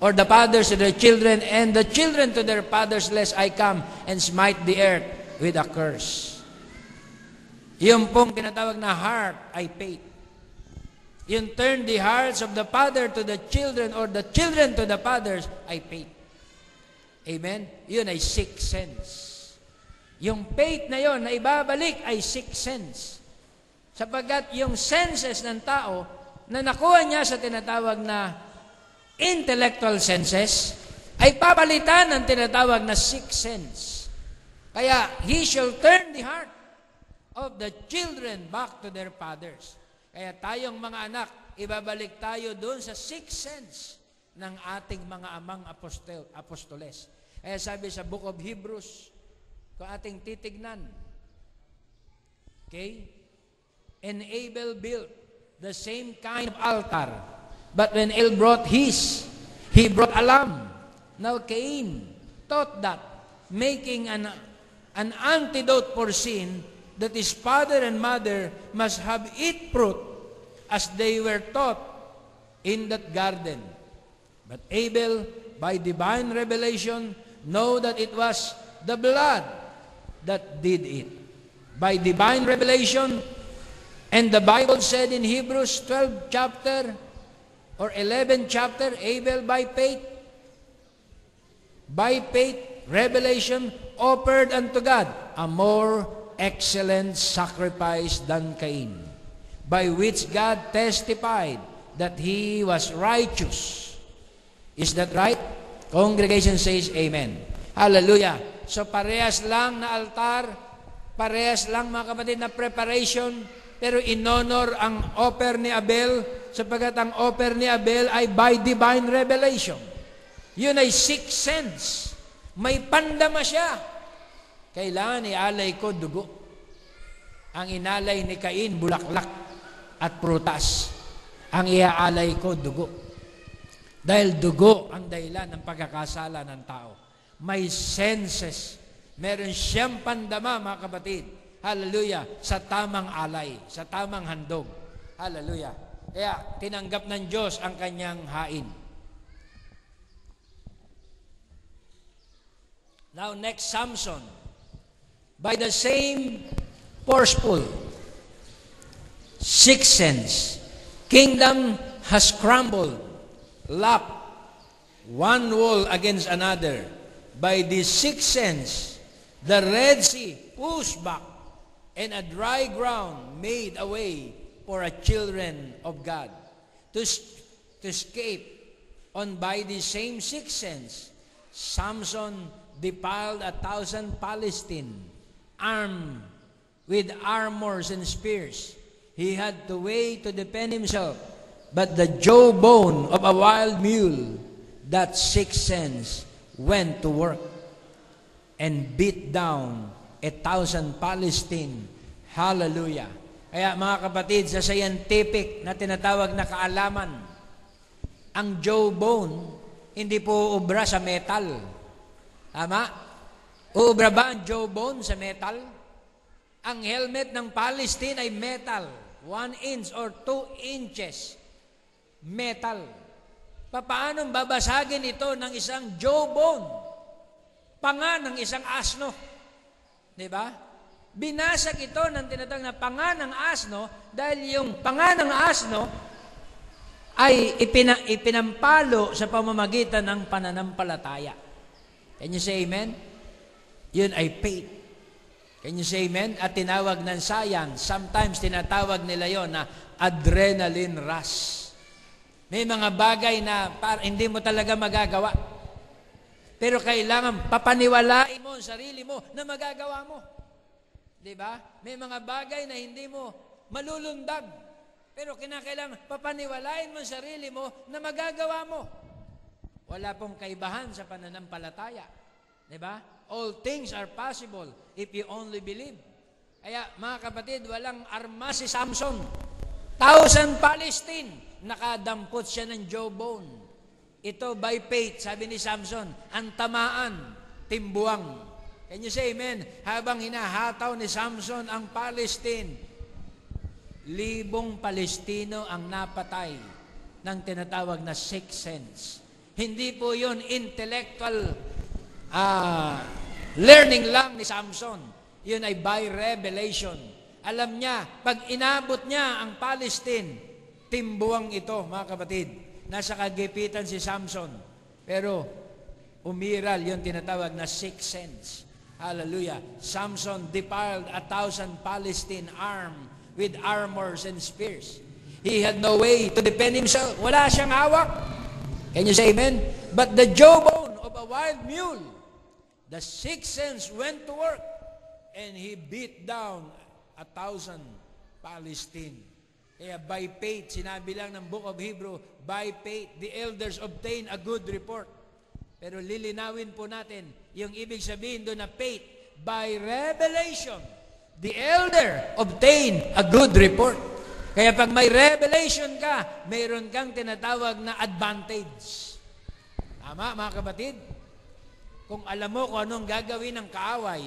or the fathers to their children, and the children to their fathers, lest I come and smite the earth with a curse. Yung pong tinatawag na heart ay faith. Yung turn the hearts of the father to the children, or the children to the fathers, ay faith. Amen? Yun ay sixth sense. Yung faith na yun na ibabalik ay sixth sense. Sapagkat yung senses ng tao na nakuha niya sa tinatawag na intellectual senses ay papalitan ng tinatawag na sixth sense. Kaya, he shall turn the heart of the children back to their fathers. Kaya tayong mga anak, ibabalik tayo doon sa sixth sense ng ating mga amang apostoles. Kaya sabi sa Book of Hebrews, kung ating titignan, okay? And Abel built the same kind of altar. But when Abel brought his, he brought a lamb. Now Cain thought that, making an antidote for sin, that his father and mother must have eat fruit as they were taught in that garden. But Abel, by divine revelation, know that it was the blood that did it. By divine revelation, and the Bible said in Hebrews 12 chapter, or 11 chapter, Abel by faith, revelation, offered unto God a more excellent sacrifice than Cain, by which God testified that he was righteous. Is that right? Congregation says amen. Hallelujah. So parehas lang na altar, parehas lang mga kapatid na preparation, pero in-honor ang offer ni Abel, sapagkat ang offer ni Abel ay by divine revelation. Yun ay sixth sense. May pandama siya. Kailangan ialay ko dugo. Ang inalay ni Cain, bulaklak at prutas. Ang iaalay ko, dugo. Dahil dugo ang dahilan ng pagkakasala ng tao. May senses. Meron siyang pandama, mga kapatid. Hallelujah. Sa tamang alay, sa tamang handog. Hallelujah. Kaya tinanggap ng Diyos ang kanyang hain. Now next, Samson. By the same forceful sixth sense, kingdom has crumbled, lapped one wall against another. By this sixth sense, the Red Sea pushed back, and a dry ground made a way for a children of God to escape. On by the same sixth sense, Samson defiled 1,000 Palestine, armed with armors and spears. He had to wait to defend himself. But the jawbone of a wild mule, that sixth sense, went to work and beat down 1,000 Palestine. Hallelujah. Kaya mga kapatid, sa scientific na tinatawag na kaalaman, ang jawbone hindi po ubra sa metal. Tama? Uubra ba ang jawbone sa metal? Ang helmet ng Palestine ay metal. 1 inch or 2 inches. Metal. Paano babasagin ito ng isang jawbone? Panga ng isang asno. Diba? Binasag ito ng tinatawag na panga ng asno dahil yung panga ng asno ay ipinampalo sa pamamagitan ng pananampalataya. Can you say amen? Yun ay faith. Can you say amen? At tinawag ng science, sometimes tinatawag nila yon na adrenaline rush. May mga bagay na hindi mo talaga magagawa. Pero kailangan papaniwalain mo ang sarili mo na magagawa mo. Diba? May mga bagay na hindi mo malulundag. Pero kinakailangan papaniwalain mo ang sarili mo na magagawa mo. Wala pong kaibahan sa pananampalataya. Diba? All things are possible if you only believe. Kaya mga kapatid, walang arma si Samson. 1,000 Palestine, nakadampot siya ng jawbone. Ito by faith, sabi ni Samson, ang tamaan, timbuang. Can you say amen? Habang hinahataw ni Samson ang Palestine, 1,000 Palestino ang napatay ng tinatawag na sixth sense. Hindi po yun intellectual learning lang ni Samson. Yun ay by revelation. Alam niya, pag inabot niya ang Palestine, timbuang ito, mga kapatid. Nasa kagipitan si Samson. Pero umiral yung tinatawag na sixth sense. Hallelujah. Samson defiled 1,000 Palestine armed with armors and spears. He had no way to defend himself. Wala siyang hawak. Can you say amen? But the jawbone of a wild mule, the sixth sense went to work, and he beat down 1,000 Palestine. Kaya by faith, sinabi lang ng Book of Hebrew, by faith, the elders obtained a good report. Pero lilinawin po natin, yung ibig sabihin doon na faith, by revelation, the elder obtained a good report. Kaya pag may revelation ka, mayroon kang tinatawag na advantage. Tama, mga kapatid? Kung alam mo kung anong gagawin ng kaaway,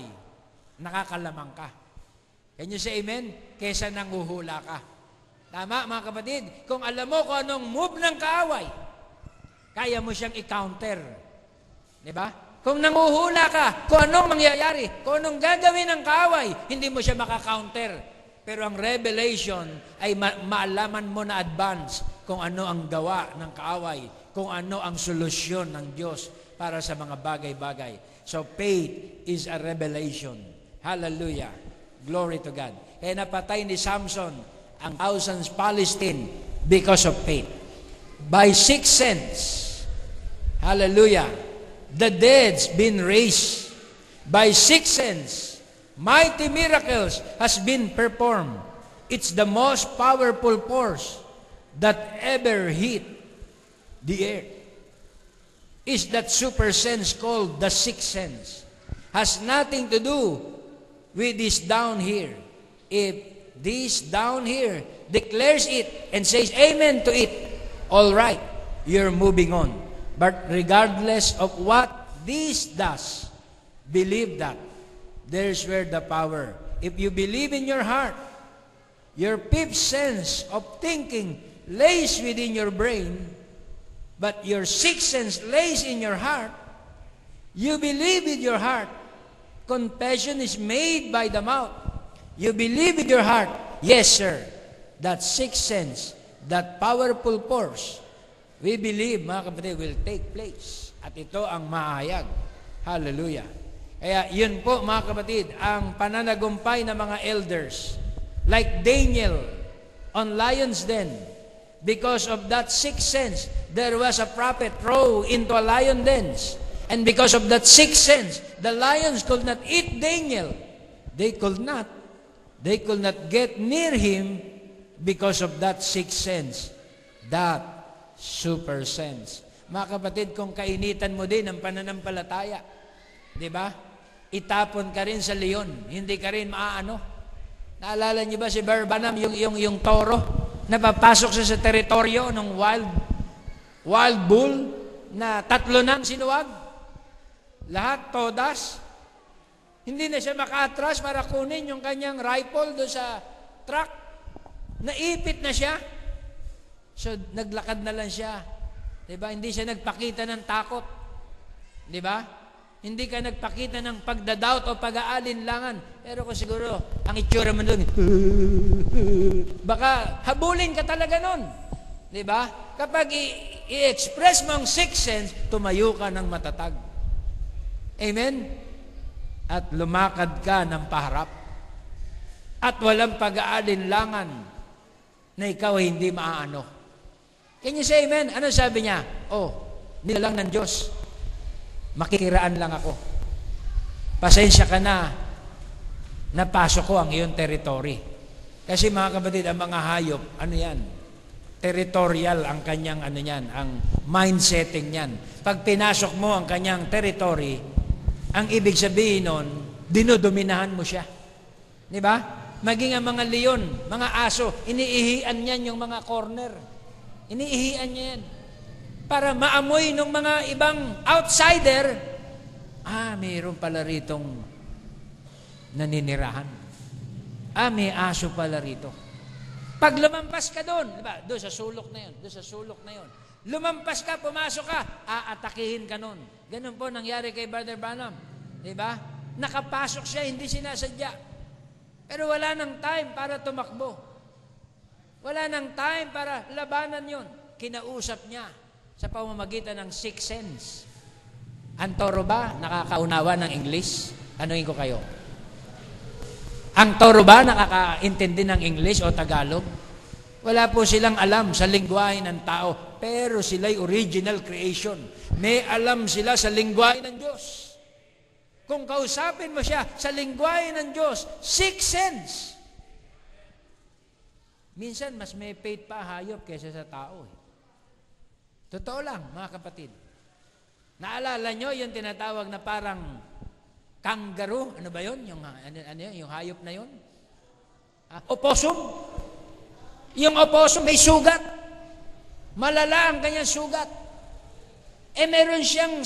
nakakalamang ka. Can you say amen? Kesa nanguhula ka. Tama, mga kapatid? Kung alam mo kung anong move ng kaaway, kaya mo siyang i-counter. Diba? Kung nanguhula ka, kung anong mangyayari, kung anong gagawin ng kaaway, hindi mo siya maka-counter. Pero ang revelation ay maalaman mo na advance kung ano ang gawa ng kaaway, kung ano ang solusyon ng Diyos para sa mga bagay-bagay. So faith is a revelation. Hallelujah. Glory to God. Kaya napatay ni Samson ang thousands Palestine because of faith. By sixth sense, hallelujah, the dead's been raised. By sixth sense, mighty miracles has been performed. It's the most powerful force that ever hit the earth. Is that super sense called the sixth sense. has nothing to do with this down here. If this down here declares it and says amen to it, all right, you're moving on. But regardless of what this does, believe that. There's where the power. If you believe in your heart, your fifth sense of thinking lays within your brain, but your sixth sense lays in your heart. You believe with your heart. Confession is made by the mouth. You believe with your heart, yes, sir. That sixth sense, that powerful force, we believe, mga kapatid, will take place. At ito ang maayag. Hallelujah. Kaya yun po, mga kapatid, ang pananagumpay ng mga elders. Like Daniel on lion's den. Because of that sixth sense, there was a prophet thrown into a lion dens. And because of that sixth sense, the lions could not eat Daniel. They could not get near him because of that sixth sense, that super sense. Mga kapatid, kung kainitan mo din ang pananampalataya, di ba? Itapon ka rin sa leon, hindi ka rin maaano. Naalala niyo ba si Barbanam, yung toro, napapasok siya sa teritoryo ng wild bull na 3 nang sinuwag? Lahat, todas. Hindi na siya maka-atras para kunin yung kanyang rifle doon sa truck. Naipit na siya. So, naglakad na lang siya. Diba? Hindi siya nagpakita ng takot. Diba? Hindi ka nagpakita ng pagdadoubt o pag-aalinlangan. Pero kung siguro, ang itsura mo doon, baka habulin ka talaga nun. Diba? Kapag i-express mo ang sixth sense, tumayo ka ng matatag. Amen? At lumakad ka ng paharap. At walang pag-aalinlangan na ikaw ay hindi maaano. Can you say amen? Ano sabi niya? Nilalang ng Diyos. Makikiraan lang ako. Pasensya ka na. Napasok ko ang iyong territory. Kasi mga kapatid, ang mga hayop, ano yan? Territorial ang kanyang ang mindsetting niyan. Pag pinasok mo ang kanyang territory, ang ibig sabihin nun, dinodominahan mo siya. Di ba? Maging ang mga leon, mga aso, iniihian niyan yung mga corner. Iniihian niya yan. Para maamoy ng mga ibang outsider, mayroon pala ritong naninirahan. May aso pala rito. Pag lumampas ka doon, diba? Doon sa sulok na yun, lumampas ka, pumasok ka, aatakihin ka nun. Ganun po nangyari kay Brother Branham. Diba? Nakapasok siya, hindi sinasadya. Pero wala nang time para tumakbo. Wala nang time para labanan yon. Kinausap niya sa pamamagitan ng sixth sense. Ang toro ba nakakaunawa ng English? Anuhin ko kayo. Ang toro ba nakakaintindi ng English o Tagalog? Wala po silang alam sa lingwahe ng tao, pero sila'y original creation. May alam sila sa lingwahe ng Diyos. Kung kausapin mo siya sa lingwahe ng Diyos, sixth sense. Minsan, mas may faith pa hayop kaysa sa tao. Totoo lang, mga kapatid. Naalala nyo yung tinatawag na parang kangaroo? Ano ba yun? Yung hayop na yun? Opossum? Yung opossum may sugat. Malala ang kanyang sugat. Meron siyang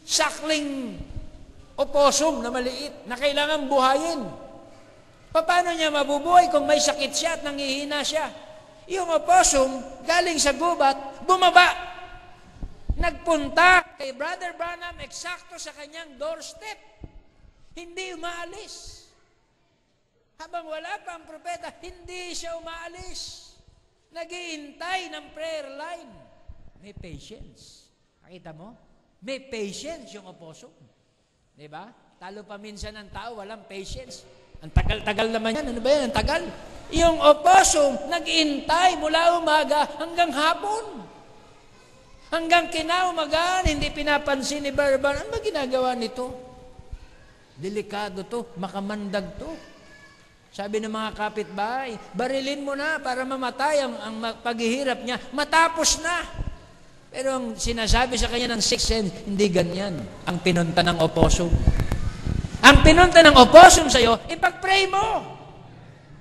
sakling opossum na maliit na kailangan buhayin. Paano niya mabubuhay kung may sakit siya at nangihina siya? Yung opossum, galing sa gubat, bumaba. Nagpunta kay Brother Branham eksakto sa kanyang doorstep. Hindi umaalis. Habang wala pa ang propeta, hindi siya umaalis. Naghihintay ng prayer line. May patience. Nakita mo? May patience yung opossum. Diba? Talo pa minsan ng tao, walang patience. Ang tagal-tagal naman yan. Ano ba yan? Ang tagal. Yung opossum, nag-intay mula umaga hanggang hapon. Hanggang kinaumagaan, hindi pinapansin ni Barban. Ano ba ginagawa nito? Delikado to, makamandag to. Sabi ng mga kapitbahay, barilin mo na para mamatay ang paghihirap niya. Matapos na. Pero ang sinasabi sa kanya ng sixth sense, hindi ganyan ang pinunta ng opossum. Ang pinunta ng opossum sa'yo, ipag-pray mo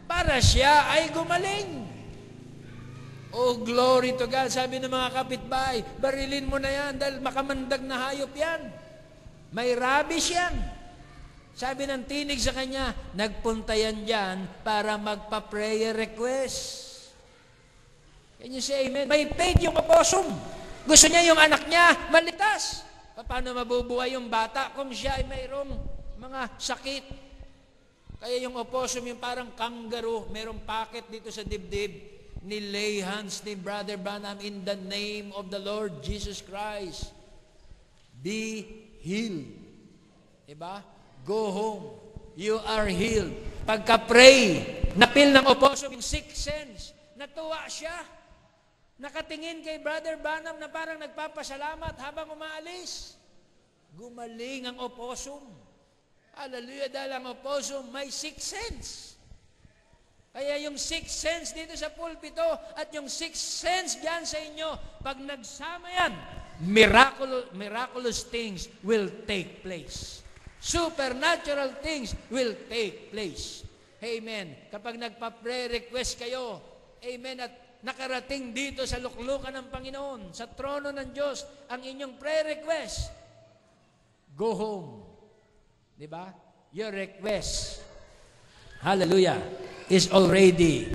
para siya ay gumaling. Oh, glory to God. Sabi ng mga kapitbahay, barilin mo na yan dahil makamandag na hayop yan. May rabies yan. Sabi ng tinig sa kanya, nagpunta yan dyan para magpa-prayer request. Can you say amen? May faith yung opossum. Gusto niya yung anak niya malitas. Paano mabubuhay yung bata kung siya ay mayroong mga sakit? Kaya yung opossum, yung parang kangaroo, mayroong packet dito sa dibdib. Nilay hands ni Brother Branham in the name of the Lord Jesus Christ. Be healed. Diba? Go home. You are healed. Pagka-pray, napil ng opossum yung sixth sense. Natuwa siya. Nakatingin kay Brother Branham na parang nagpapasalamat habang umaalis. Gumaling ang opossum. Hallelujah, dahil ang opossum may sixth sense. Kaya yung sixth sense dito sa pulpito at yung sixth sense dyan sa inyo, pag nagsama yan, miraculous things will take place. Supernatural things will take place. Amen. Kapag nagpa-prayer request kayo, amen, at nakarating dito sa luklukan ng Panginoon, sa trono ng Diyos, ang inyong prayer request, go home. Diba? Your request, hallelujah, is already,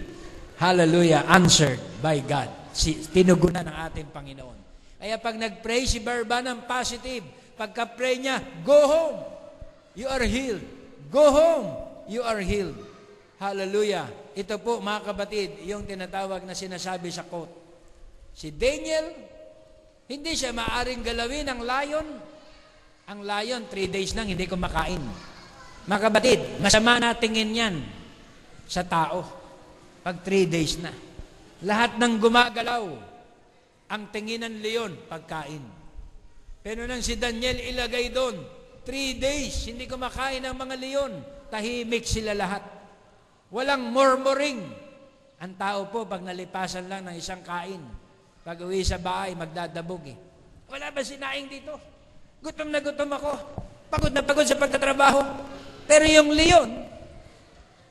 hallelujah, answered by God. Tinugunan ng ating Panginoon. Kaya pag nag-pray si Branham positive, pagka-pray niya, go home, you are healed. Go home, you are healed. Hallelujah. Ito po, mga kapatid, yung tinatawag na sinasabi sa quote. Si Daniel, hindi siya maaring galawin ng lion. Ang lion, 3 days nang hindi kumakain. Mga kapatid, masama na tingin yan sa tao. Pag 3 days na. Lahat ng gumagalaw, ang tingin ng leon, pagkain. Pero nang si Daniel ilagay doon, 3 days, hindi kumakain ang mga leon. Tahimik sila lahat. Walang murmuring. Ang tao po, pag nalipasan lang ng isang kain, pag uwi sa bahay, magdadabog eh. Wala ba sinaing dito? Gutom na gutom ako. Pagod na pagod sa pagtatrabaho. Pero yung leon,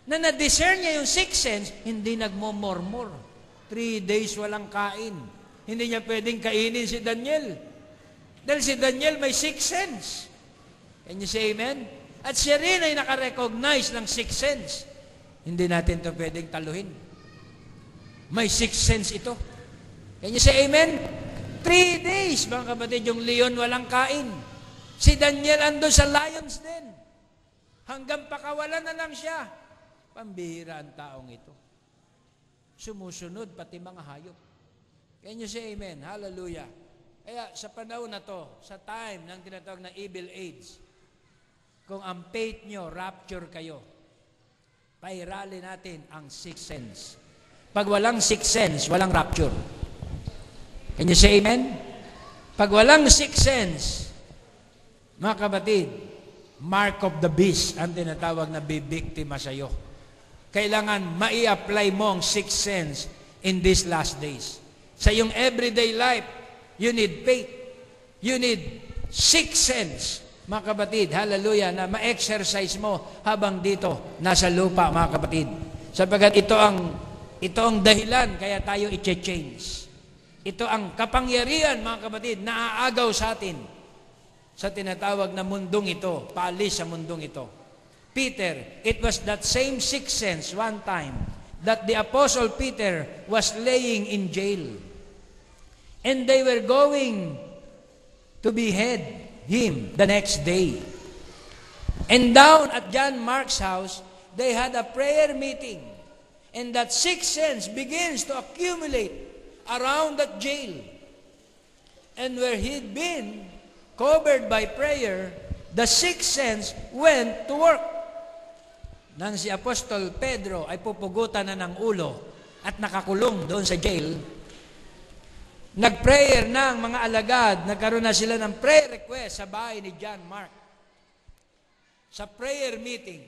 na na-discern niya yung sixth sense, hindi nagmumurmur. 3 days walang kain. Hindi niya pwedeng kainin si Daniel. Dahil si Daniel may sixth sense. Can you say amen? At siya rin ay nakarecognize ng sixth sense. Hindi natin ito pwedeng taluhin. May sixth sense ito. Can you say amen? 3 days, mga kapatid, yung leon walang kain. Si Daniel ando sa lions din. Hanggang pakawalan na lang siya. Pambihira ang taong ito. Sumusunod pati mga hayop. Can you say amen? Hallelujah. Kaya sa panahon na to, sa time ng tinatawag na evil age, kung ang faith nyo, rapture kayo, pairali natin ang sixth sense. Pag walang sixth sense, walang rapture. Can you say amen? Pag walang sixth sense, mga kapatid, mark of the beast ang tinatawag na bibiktima sa iyo. Kailangan mai-apply mo ang sixth sense in these last days. Sa iyong everyday life, you need faith. You need sixth sense, mga kapatid, hallelujah, na ma-exercise mo habang dito, nasa lupa, mga kapatid. Sapagkat ito ang dahilan kaya tayo i-change. Ito ang kapangyarihan, mga kapatid, na aagaw sa atin sa tinatawag na mundong ito, paalis sa mundong ito. Peter, it was that same sixth sense one time that the Apostle Peter was laying in jail. And they were going to behead him the next day. And down at John Mark's house, they had a prayer meeting. And that sixth sense begins to accumulate around that jail. And where he'd been covered by prayer, the sixth sense went to work. Nang si Apostol Pedro ay pupugutan na ng ulo at nakakulong doon sa jail, nag-prayer ng mga alagad, nagkaroon na sila ng prayer request sa bahay ni John Mark. Sa prayer meeting.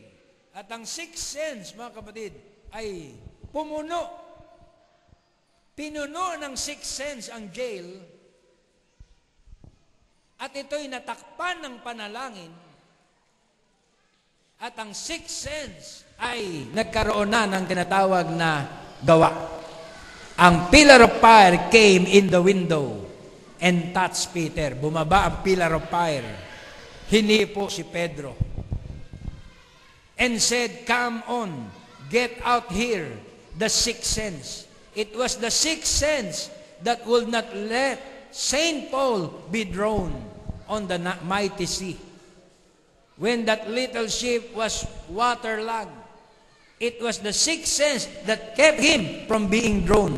At ang sixth sense, mga kapatid, ay pumuno. Pinuno ng sixth sense ang jail at ito'y natakpan ng panalangin At ang sixth sense ay nagkaroon na ng tinatawag na gawa. Ang pillar of fire came in the window and touched Peter. Bumaba ang pillar of fire. Hinipo si Pedro. And said, "Come on, get out here." The sixth sense. It was the sixth sense that would not let Saint Paul be drawn on the mighty sea. When that little ship was waterlogged, it was the sixth sense that kept him from being drawn.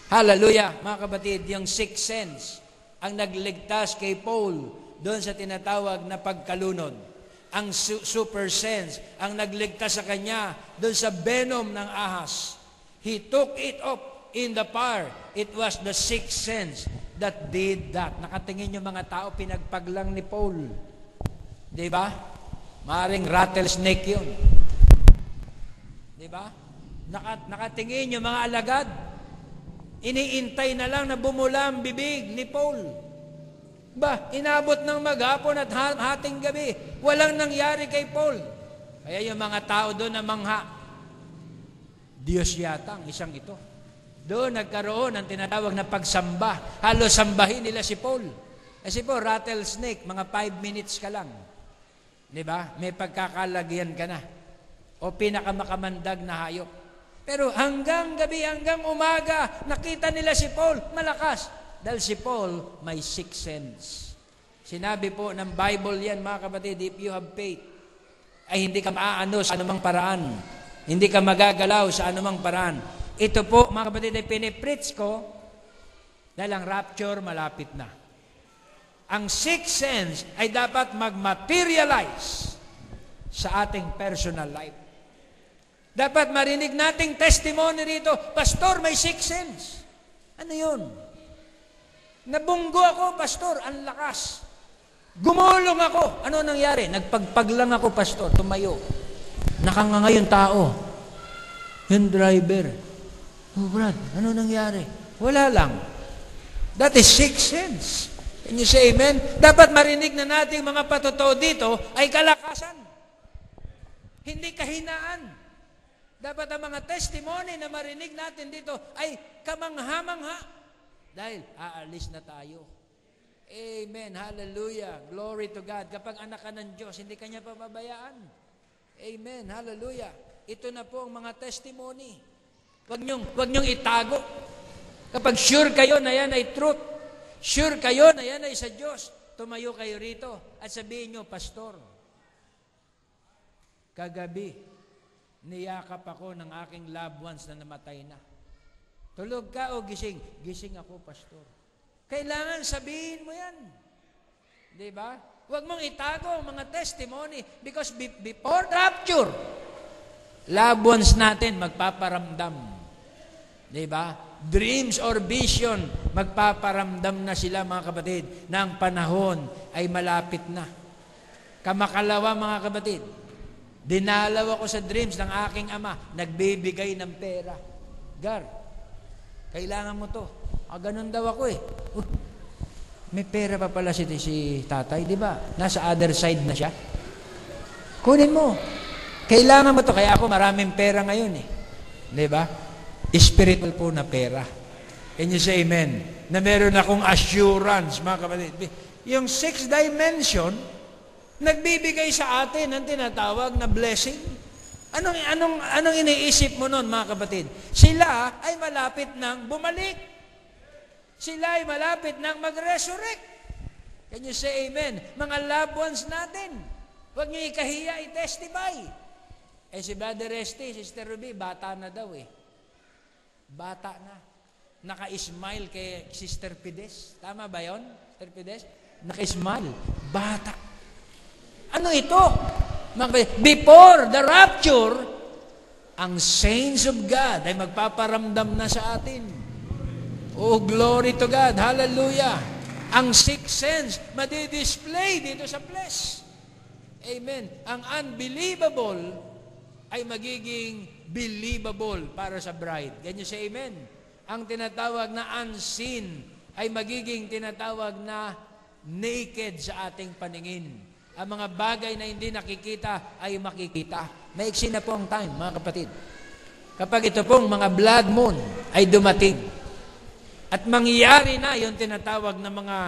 Hallelujah, mga kapatid, yung sixth sense ang nagligtas kay Paul doon sa tinatawag na pagkalunod. Ang super sense ang nagligtas sa kanya doon sa venom ng ahas. He took it up in the fire. It was the sixth sense that did that. Nakatingin yung mga tao, pinagpaglang ni Paul. Diba? Maring rattlesnake yun. Diba? Nakatingin yung mga alagad. Iniintay na lang na bumula ang bibig ni Paul. Inabot ng maghapon at hating gabi. Walang nangyari kay Paul. Kaya yung mga tao doon na mangha. Diyos yata ang isang ito. Doon nagkaroon ng tinatawag na pagsamba. Halos sambahin nila si Paul. Kasi po, rattlesnake, mga 5 minutes ka lang. Diba? May pagkakalagyan ka na. O pinakamakamandag na hayop. Pero hanggang gabi, hanggang umaga, nakita nila si Paul, malakas. Dahil si Paul may sixth sense. Sinabi po ng Bible yan, mga kapatid, if you have faith, ay hindi ka maaano sa anumang paraan. Hindi ka magagalaw sa anumang paraan. Ito po, mga kapatid, ay pinipreach ko dahil ang rapture malapit na. Ang sixth sense ay dapat mag-materialize sa ating personal life. Dapat marinig nating testimony rito, Pastor, may sixth sense. Ano yun? Nabunggo ako, Pastor, ang lakas. Gumulong ako. Ano nangyari? Nagpagpag lang ako, Pastor, tumayo. Nakanganga yung tao. Yung driver. Oh, Brad, ano nangyari? Wala lang. That is sixth sense. Can you say amen? Dapat marinig na nating mga patotoo dito ay kalakasan. Hindi kahinaan. Dapat ang mga testimony na marinig natin dito ay kamangha-mangha. Dahil aalis na tayo. Amen. Hallelujah. Glory to God. Kapag anak ka ng Diyos, hindi ka niya pababayaan. Amen. Hallelujah. Ito na po ang mga testimony. Huwag niyong itago. Kapag sure kayo na yan ay truth, sure kayo na yan ay sa Diyos, tumayo kayo rito at sabihin niyo, Pastor, kagabi, niyakap ako ng aking loved ones na namatay na. Tulog ka o gising? Gising ako, Pastor. Kailangan sabihin mo yan. Diba? Huwag mong itago ang mga testimony because before rapture, loved ones natin magpaparamdam. Diba? Dreams or vision, magpaparamdam na sila, mga kapatid, na ang panahon ay malapit na. Kamakalawa, mga kapatid, dinalaw ako sa dreams ng aking ama, nagbibigay ng pera. Gar, kailangan mo to. Ganun daw ako eh. May pera pa pala si tatay, di ba? Nasa other side na siya. Kunin mo. Kailangan mo to. Kaya ako maraming pera ngayon eh. Di ba? Spiritual po na pera. Can you say amen? Na meron akong assurance, mga kapatid. Yung sixth dimension, nagbibigay sa atin ng tinatawag na blessing. Anong iniisip mo nun, mga kapatid? Sila ay malapit nang bumalik. Sila ay malapit nang mag-resurrect. Can you say amen? Mga loved ones natin. Huwag niyo ikahiya, i-testify. Si Brother Resty, Sister Ruby, bata na daw eh. Bata na. Naka-smile kay Sister Pides. Tama ba yun, Sister Pides? Naka-smile. Bata. Ano ito? Before the rapture, ang saints of God ay magpaparamdam na sa atin. Oh, glory to God. Hallelujah. Ang sixth sense, madidisplay dito sa flesh. Amen. Ang unbelievable ay magiging believable para sa bride. Can you say amen? Ang tinatawag na unseen ay magiging tinatawag na naked sa ating paningin. Ang mga bagay na hindi nakikita ay makikita. Maiksi na po ang time, mga kapatid. Kapag ito pong mga blood moon ay dumating at mangyayari na yung tinatawag na mga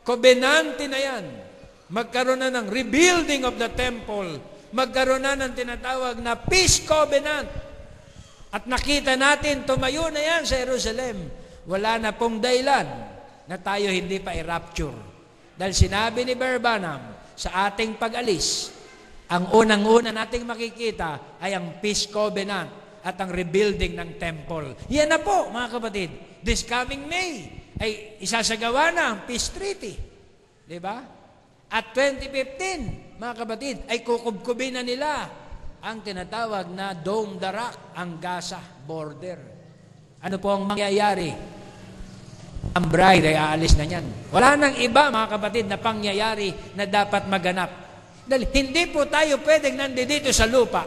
covenante na yan, magkaroon na ng rebuilding of the temple, magkaroon na ng tinatawag na peace covenant, at nakita natin, tumayo na yan sa Jerusalem, wala na pong dahilan na tayo hindi pa i-rapture. Dahil sinabi ni Barbanam, sa ating pag-alis, ang unang-una nating makikita ay ang peace covenant at ang rebuilding ng temple. Yan na po, mga kapatid. This coming May ay isasagawa na ang peace treaty. Diba? At 2015, mga kapatid, ay kukubkubin na nila ang tinatawag na Dome the Rock, ang Gaza border. Ano po ang mangyayari? Ang bride ay aalis na niyan. Wala nang iba, mga kapatid, na pangyayari na dapat maganap. Dahil hindi po tayo pwedeng nandito sa lupa.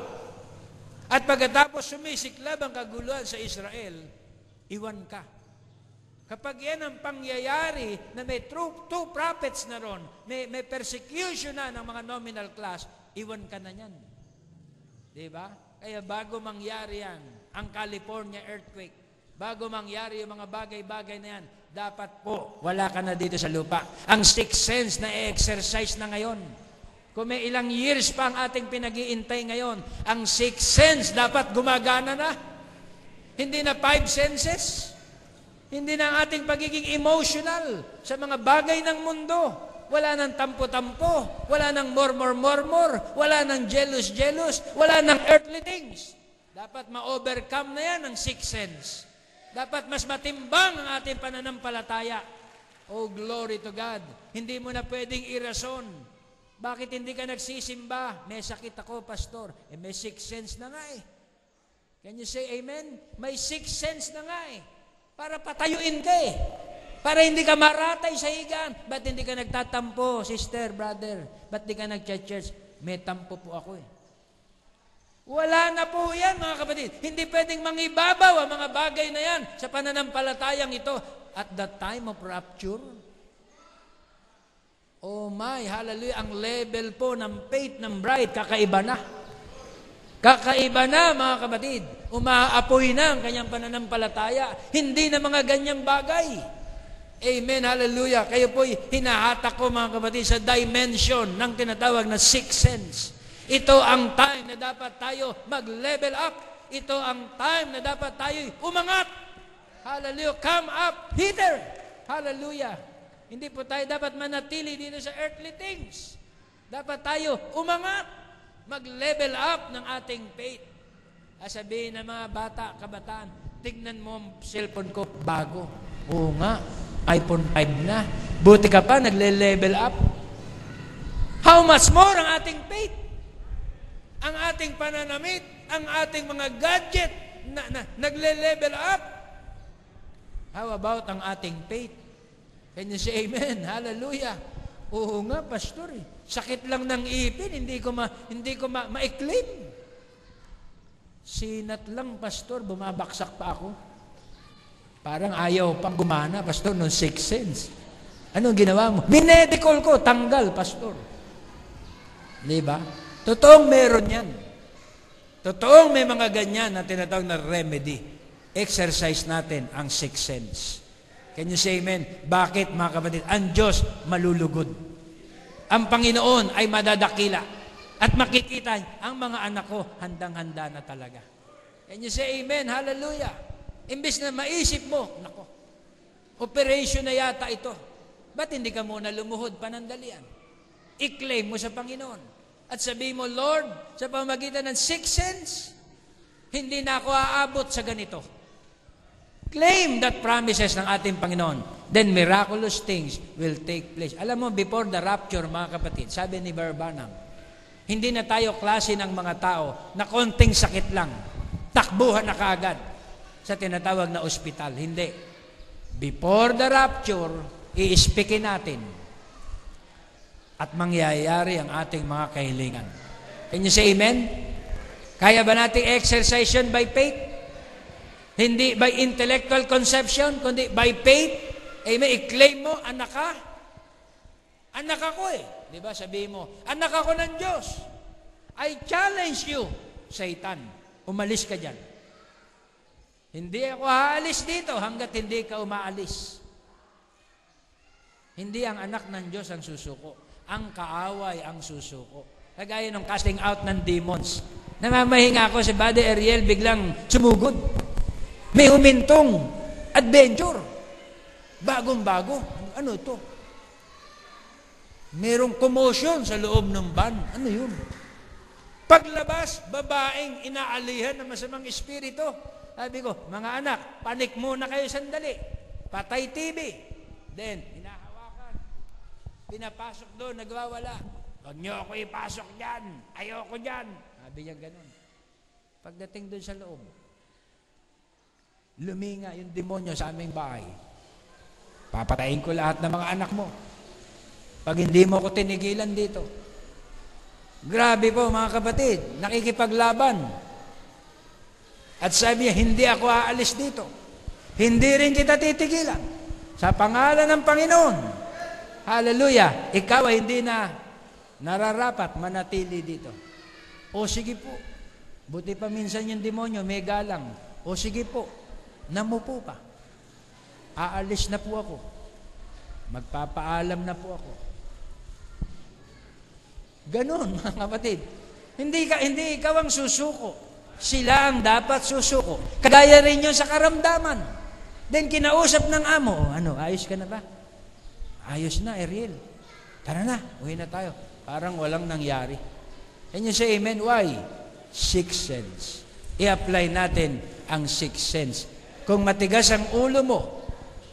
At pagkatapos sumisiklab ang kaguluhan sa Israel, iwan ka. Kapag yan ang pangyayari na may two prophets na ron, may persecution na ng mga nominal class, iwan ka na yan. Diba? Kaya bago mangyari yan, ang California earthquake, bago mangyari yung mga bagay-bagay na yan, dapat po, wala ka na dito sa lupa. Ang sixth sense na exercise na ngayon. Kung may ilang years pa ang ating pinag-iintay ngayon, ang sixth sense dapat gumagana na. Hindi na 5 senses. Hindi na ang ating pagiging emotional sa mga bagay ng mundo. Wala nang tampo-tampo, wala nang murmur-murmur, wala nang jealous-jealous, wala nang earthly things. Dapat ma-overcome na yan ang sixth sense. Dapat mas matimbang ang ating pananampalataya. Oh, glory to God. Hindi mo na pwedeng irason. Bakit hindi ka nagsisimba? May sakit ako, pastor. May sixth sense na nga eh. Can you say amen? May sixth sense na nga eh. Para patayuin ka eh. Para hindi ka maratay sa higaan. Ba't hindi ka nagtatampo, sister, brother? Ba't hindi ka nag-church? May tampo po ako eh. Wala na po yan, mga kapatid. Hindi pwedeng mangibabaw ang mga bagay na yan sa pananampalatayang ito at the time of rapture. Oh my, hallelujah. Ang level po ng faith ng bride, kakaiba na. Kakaiba na, mga kapatid. Umaapoy na ang kanyang pananampalataya. Hindi na mga ganyang bagay. Amen, hallelujah. Kayo po'y hinahatak ko, mga kapatid, sa dimension ng tinatawag na sixth sense. Ito ang time na dapat tayo mag-level up. Ito ang time na dapat tayo umangat. Hallelujah. Come up hither. Hallelujah. Hindi po tayo dapat manatili dito sa earthly things. Dapat tayo umangat. Mag-level up ng ating faith. Sabihin ng mga bata, kabataan, tignan mo ang cellphone ko, bago. Oo nga, iPhone 5 na. Buti ka pa, nagle-level up. How much more ang ating faith? Ang ating pananamit, ang ating mga gadget na nagle-level up. How about ang ating faith? Can you say amen? Hallelujah. Oo nga, pastor eh. Sakit lang ng ipin, hindi ko ma-claim. Sinat lang, pastor, bumabaksak pa ako. Parang ayaw pang gumana, pastor, no sixth sense. Anong ginawa mo? Binedical ko, tanggal, pastor. Di ba? Totoong meron yan. Totoong may mga ganyan na tinatawag na remedy. Exercise natin ang sixth sense. Can you say amen? Bakit, mga kapatid? Ang Diyos malulugod. Ang Panginoon ay madadakila. At makikita, ang mga anak ko, handang-handa na talaga. Can you say amen? Hallelujah. Imbes na maisip mo, nako, operation na yata ito. Ba't hindi ka muna lumuhod panandalian? I-claim mo sa Panginoon. At sabihin mo, Lord, sa pamagitan ng sixth sense, hindi na ako aabot sa ganito. Claim that promises ng ating Panginoon. Then miraculous things will take place. Alam mo, before the rapture, mga kapatid, sabi ni Barbanam, hindi na tayo klase ng mga tao na konting sakit lang, takbuhan na kaagad sa tinatawag na ospital. Hindi. Before the rapture, i-speakin natin at mangyayari ang ating mga kahilingan. Can you say amen? Kaya ba nating exercise yun by faith? Hindi by intellectual conception, kundi by faith. Amen? I-claim mo, anak ka. Anak ako eh. Di ba? Sabihin mo, anak ako ng Diyos. I challenge you, Satan. Umalis ka dyan. Hindi ako haalis dito hanggat hindi ka umaalis. Hindi ang anak ng Diyos ang susuko. Ang kaaway ang susuko. Kagaya ng casting out ng demons. Namamahinga ako si Buddy Ariel, biglang sumugod. May humintong adventure. Bagong-bago. Ano ito? Merong commotion sa loob ng van. Ano yun? Paglabas, babaeng inaalihan ng masamang espiritu. Sabi ko, mga anak, panik muna kayo sandali. Patay TV. Then, hinahawakan. Pinapasok doon, nagwawala. Huwag niyo ako ipasok dyan. Ayoko dyan. Sabi niya ganun. Pagdating doon sa loob, luminga yung demonyo sa aming bahay. Papatayin ko lahat ng mga anak mo. Pag hindi mo ko tinigilan dito. Grabe po mga kapatid, nakikipaglaban. At sabi niya, hindi ako aalis dito. Hindi rin kita titigilan. Sa pangalan ng Panginoon. Hallelujah. Ikaw ay hindi na nararapat manatili dito. O sige po. Buti pa minsan yung demonyo, may galang. O sige po. Namupo pa. Aalis na po ako. Magpapaalam na po ako. Ganon, mga kapatid. Hindi ikaw ang susuko. Sila ang dapat susuko. Kagaya rin yun sa karamdaman. Then kinausap ng amo, ayos ka na ba? Ayos na, Ariel. Tara na, uwi na tayo. Parang walang nangyari. Can you say amen? Why? Sixth sense. I-apply natin ang sixth sense. Kung matigas ang ulo mo,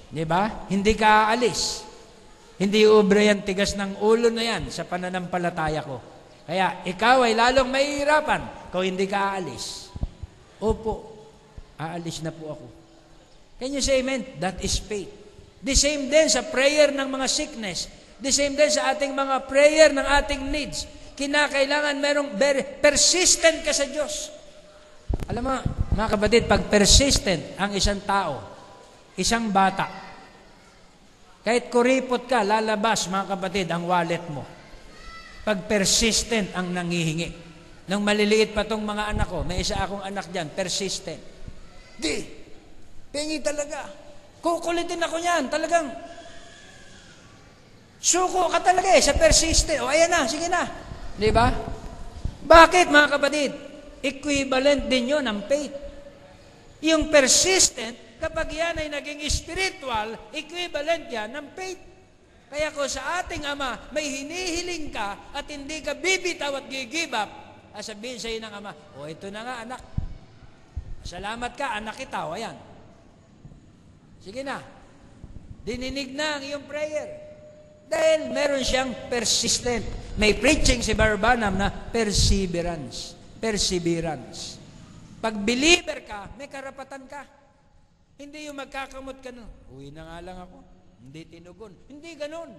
di ba? Hindi ka aalis. Hindi ubra yan tigas ng ulo na yan sa pananampalataya ko. Kaya ikaw ay lalong mahihirapan kung hindi ka aalis. Opo, aalis na po ako. Can you say amen? That is faith. The same din sa prayer ng mga sickness. The same din sa ating mga prayer ng ating needs. Kinakailangan merong persistent ka sa Diyos. Alam mo, mga kapatid, pag persistent ang isang tao, isang bata, kahit kuripot ka, lalabas, mga kapatid, ang wallet mo. Pag persistent ang nangihingi. Nung maliliit pa tong mga anak ko, may isa akong anak dyan, persistent. Pengi talaga. Kukulitin ako niyan, talagang. Suko ka talaga sa persistent. O ayan na, sige na. Di ba? Bakit, mga kapatid? Equivalent din yun ng faith. Yung persistent, kapag yan ay naging spiritual, equivalent yan ng faith. Kaya kung sa ating Ama, may hinihiling ka at hindi ka bibitaw at give up, sabihin sa iyo ng Ama, ito na nga anak. Salamat ka, anak kita. O ayan. Sige na. Dininig na ang iyong prayer. Dahil meron siyang persistent. May preaching si Barbanam na perseverance. Perseverance. Pag believer ka, may karapatan ka. Hindi yung magkakamot ka no. Uwi na nga lang ako. Hindi tinugon. Hindi ganun.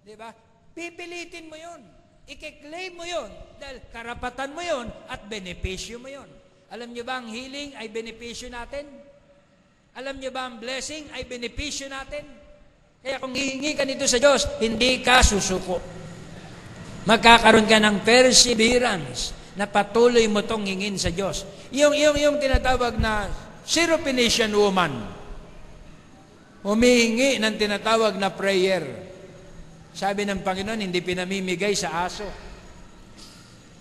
Diba? Pipilitin mo yon. I-claim mo yon. Dahil karapatan mo yon at benepisyo mo yon. Alam nyo ba ang healing ay benepisyo natin? Alam nyo ba ang blessing ay benepisyo natin? Kaya kung hihingi ka nito sa Diyos, hindi ka susuko. Magkakaroon ka ng perseverance na patuloy mo tong hingin sa Diyos. Yung tinatawag na Syrophoenician woman, humihingi ng tinatawag na prayer. Sabi ng Panginoon, hindi pinamimigay sa aso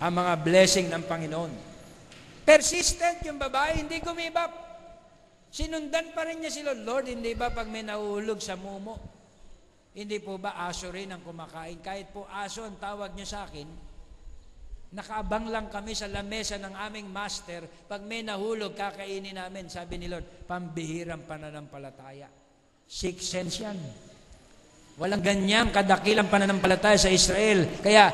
ang mga blessing ng Panginoon. Persistent yung babae, hindi gumibap. Sinundan pa rin niya si Lord, hindi ba pag may nahuhulog sa mumo? Hindi po ba aso rin ang kumakain? Kahit po aso ang tawag niya sa akin, nakaabang lang kami sa lamesa ng aming master, pag may nahulog, kakainin namin. Sabi ni Lord, pambihirang pananampalataya. Sixth sense yan. Walang ganyang kadakilang pananampalataya sa Israel. Kaya,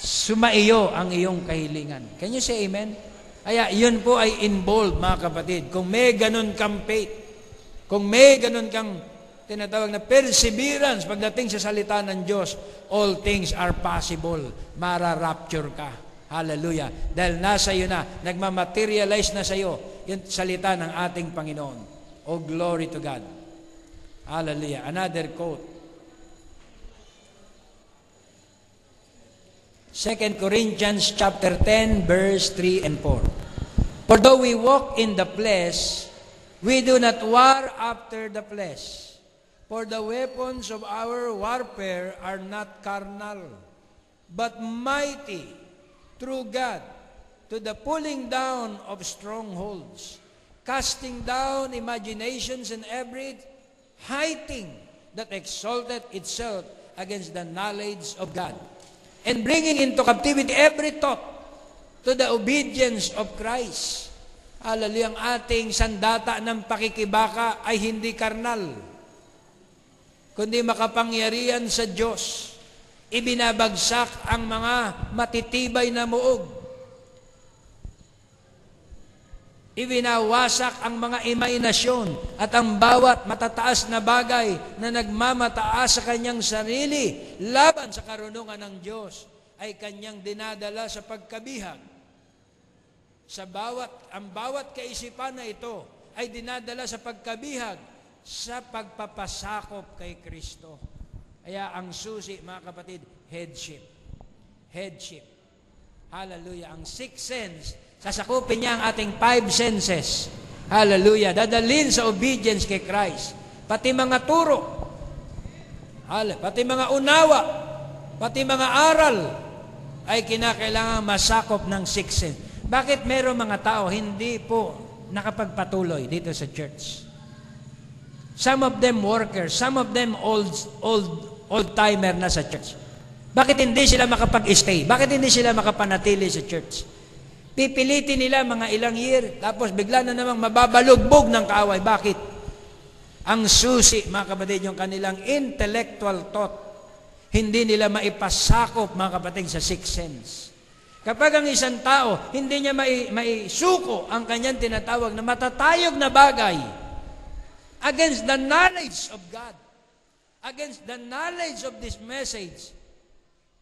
sumaiyo ang iyong kahilingan. Can you say amen? Kaya, yun po ay involved, mga kapatid. Kung may ganun kang faith, kung may ganun kang tinatawag na perseverance pagdating sa salita ng Diyos, all things are possible. Mara-rapture ka. Hallelujah. Dahil nasa iyo na, nagmamaterialize na sa iyo yung salita ng ating Panginoon. Oh, glory to God. Hallelujah. Another quote. 2 Corinthians chapter 10, verse 3 and 4. For though we walk in the flesh, we do not war after the flesh. For the weapons of our warfare are not carnal, but mighty through God to the pulling down of strongholds, casting down imaginations and every high thing that exalted itself against the knowledge of God, and bringing into captivity every thought to the obedience of Christ. Hallelujah, ang ating sandata ng pakikibaka ay hindi karnal, kundi makapangyarihan sa Diyos. Ibinabagsak ang mga matitibay na muog. Ibinawasak ang mga imahinasyon at ang bawat matataas na bagay na nagmamataas sa kanyang sarili laban sa karunungan ng Diyos ay kanyang dinadala sa pagkabihag. Ang bawat kaisipan na ito ay dinadala sa pagkabihag sa pagpapasakop kay Kristo. Kaya ang susi, mga kapatid, headship. Headship. Hallelujah. Ang sixth sense, sasakupin niya ang ating 5 senses. Hallelujah. Dadalhin sa obedience kay Christ. Pati mga turo. Pati mga unawa. Pati mga aral ay kinakailangan masakop ng sixth sense. Bakit meron mga tao hindi po nakapagpatuloy dito sa church? Some of them workers, some of them old-timer na sa church. Bakit hindi sila makapag-stay? Bakit hindi sila makapanatili sa church? Pipilitin nila mga ilang year, tapos bigla na namang mababalugbog ng kaaway. Bakit? Ang susi, mga kapatid, yung kanilang intellectual thought, hindi nila maipasakop, mga kapatid, sa sixth sense. Kapag ang isang tao, hindi niya maisuko ang kanyang tinatawag na matatayog na bagay against the knowledge of God, against the knowledge of this message,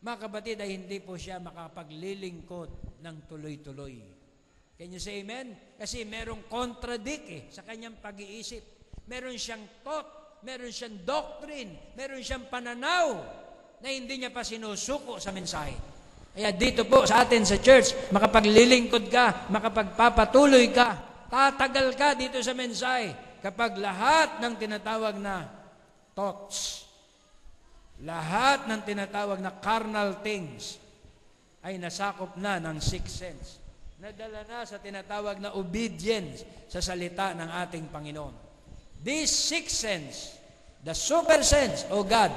mga kapatid, ay hindi po siya makapaglilingkod ng tuloy-tuloy. Can you say amen? Kasi merong contradict sa kanyang pag-iisip. Meron siyang thought, meron siyang doctrine, meron siyang pananaw na hindi niya pa sinusuko sa mensahe. Kaya dito po sa atin sa church, makapaglilingkod ka, makapagpapatuloy ka, tatagal ka dito sa mensahe kapag lahat ng tinatawag na thoughts, lahat ng tinatawag na carnal things ay nasakop na ng sixth sense. Nadala na sa tinatawag na obedience sa salita ng ating Panginoon. This sixth sense, the super sense, O God,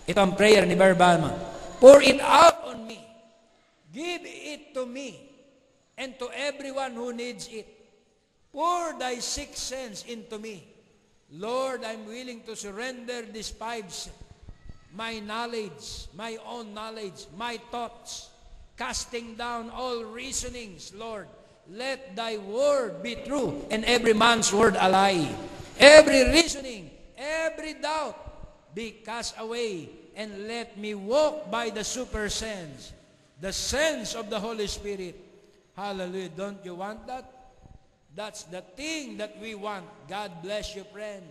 ito ang prayer ni Barbama, pour it out on me, give it to me, and to everyone who needs it. Pour thy sixth sense into me. Lord, I'm willing to surrender these 5 my knowledge, my own knowledge, my thoughts, casting down all reasonings, Lord. Let thy word be true, and every man's word a lie. Every reasoning, every doubt be cast away, and let me walk by the super sense, the sense of the Holy Spirit. Hallelujah. Don't you want that? That's the thing that we want. God bless you, friend.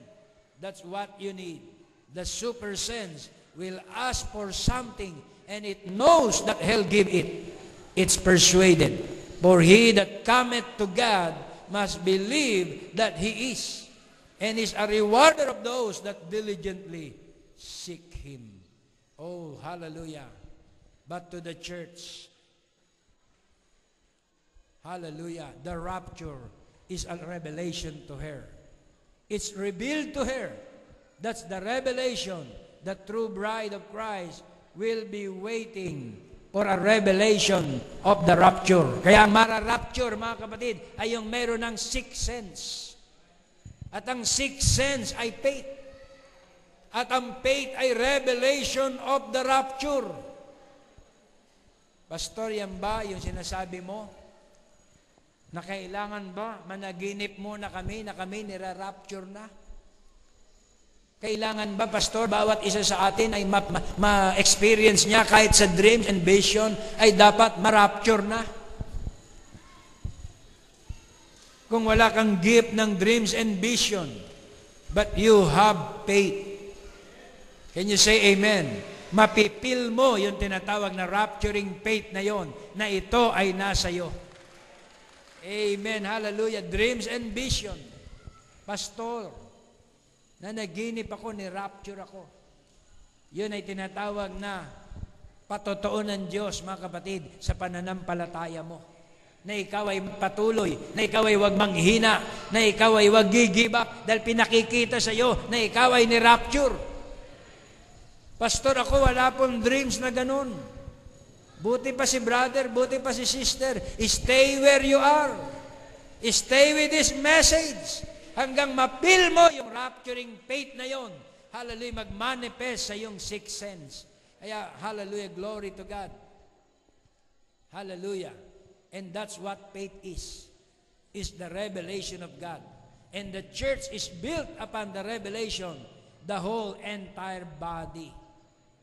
That's what you need. The super sense will ask for something, and it knows that he'll give it. It's persuaded. For he that cometh to God must believe that he is, and is a rewarder of those that diligently seek him. Oh, hallelujah. But to the church, hallelujah, the rapture is a revelation to her. It's revealed to her. That's the revelation. The true bride of Christ will be waiting for a revelation of the rapture. Kaya ang mara-rapture, mga kapatid, ay yung meron ng sixth sense. At ang sixth sense ay faith. At ang faith ay revelation of the rapture. Pastor, yan ba yung sinasabi mo? Na kailangan ba managinip mo na kami nira-rapture na? Kailangan ba, Pastor, bawat isa sa atin ay ma-experience niya kahit sa dreams and vision ay dapat ma-rapture na? Kung wala kang gift ng dreams and vision, but you have faith. Can you say amen? mapipil mo yung tinatawag na rapturing faith na yon, na ito ay nasa iyo. Amen. Hallelujah. Dreams and vision. Pastor, na naginip ako, ni-rapture ako. Yun ay tinatawag na patotoo ng Diyos, mga kapatid, sa pananampalataya mo. Na ikaw ay patuloy, na ikaw ay huwag manghina, na ikaw ay huwag give up, dahil pinakikita sa iyo na ikaw ay ni-rapture. Pastor, ako wala pong dreams na ganun. Buti pa si brother, buti pa si sister. Stay where you are. Stay with this message. Hanggang mapil mo yung rapturing faith na yon. Hallelujah, mag-manifest sa iyong sixth sense. Kaya, hallelujah, glory to God. Hallelujah. And that's what faith is the revelation of God. And the church is built upon the revelation, the whole entire body.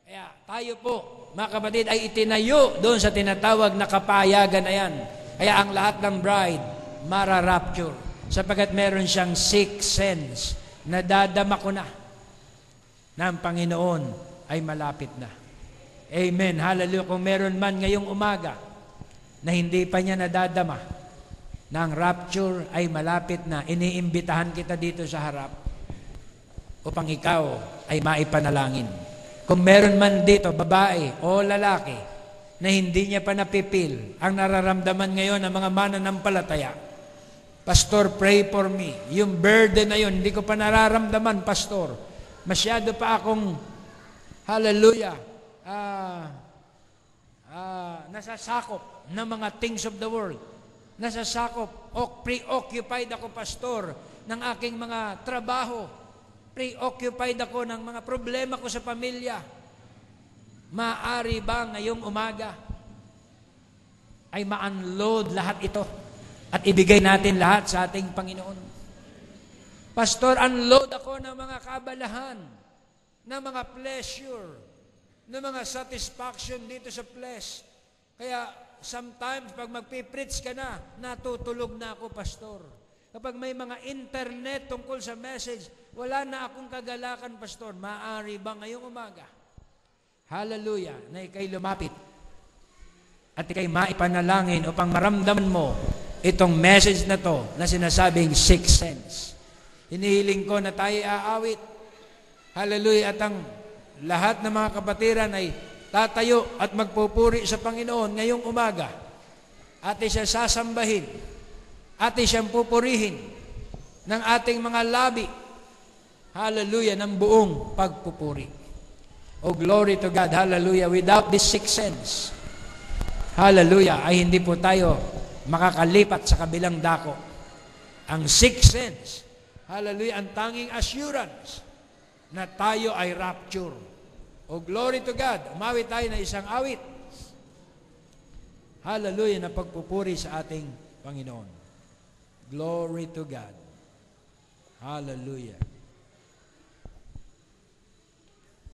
Kaya tayo po, mga kapatid, ay itinayo doon sa tinatawag na kapayagan na yan. Kaya ang lahat ng bride, mara-rapture. Sapagkat meron siyang sixth sense, nadadama ko na ang Panginoon ay malapit na. Amen. Hallelujah. Kung meron man ngayong umaga na hindi pa niya nadadama na ang rapture ay malapit na, iniimbitahan kita dito sa harap upang ikaw ay maipanalangin. Kung meron man dito, babae o lalaki, na hindi niya pa napipil ang nararamdaman ngayon ng mga mananampalataya, Pastor, pray for me. Yung burden na yun, hindi ko pa nararamdaman, Pastor. Masyado pa akong, hallelujah, nasasakop ng mga things of the world. Nasasakop, preoccupied ako, Pastor, ng aking mga trabaho. Preoccupied ako ng mga problema ko sa pamilya. Maaari ba ngayong umaga ay ma-unload lahat ito at ibigay natin lahat sa ating Panginoon? Pastor, unload ako ng mga kabalahan, ng mga pleasure, ng mga satisfaction dito sa flesh. Kaya sometimes pag magpipreach ka na, natutulog na ako, Pastor. Kapag may mga internet tungkol sa message, wala na akong kagalakan, Pastor. Maaari ba ngayong umaga? Hallelujah, na ikay lumapit at ikay maipanalangin upang maramdaman mo itong message na to na sinasabing sixth sense. Hinihiling ko na tayo aawit. Hallelujah. At ang lahat ng mga kapatiran ay tatayo at magpupuri sa Panginoon ngayong umaga. Atin siya sasambahin. Atin siyang pupurihin ng ating mga labi. Hallelujah. Ng buong pagpupuri. Oh, glory to God. Hallelujah. Without this sixth sense, hallelujah, ay hindi po tayo makakalipat sa kabilang dako. Ang sixth sense, hallelujah, ang tanging assurance na tayo ay rapture. Oh, glory to God. Umawit tayo na isang awit. Hallelujah, na pagpupuri sa ating Panginoon. Glory to God. Hallelujah.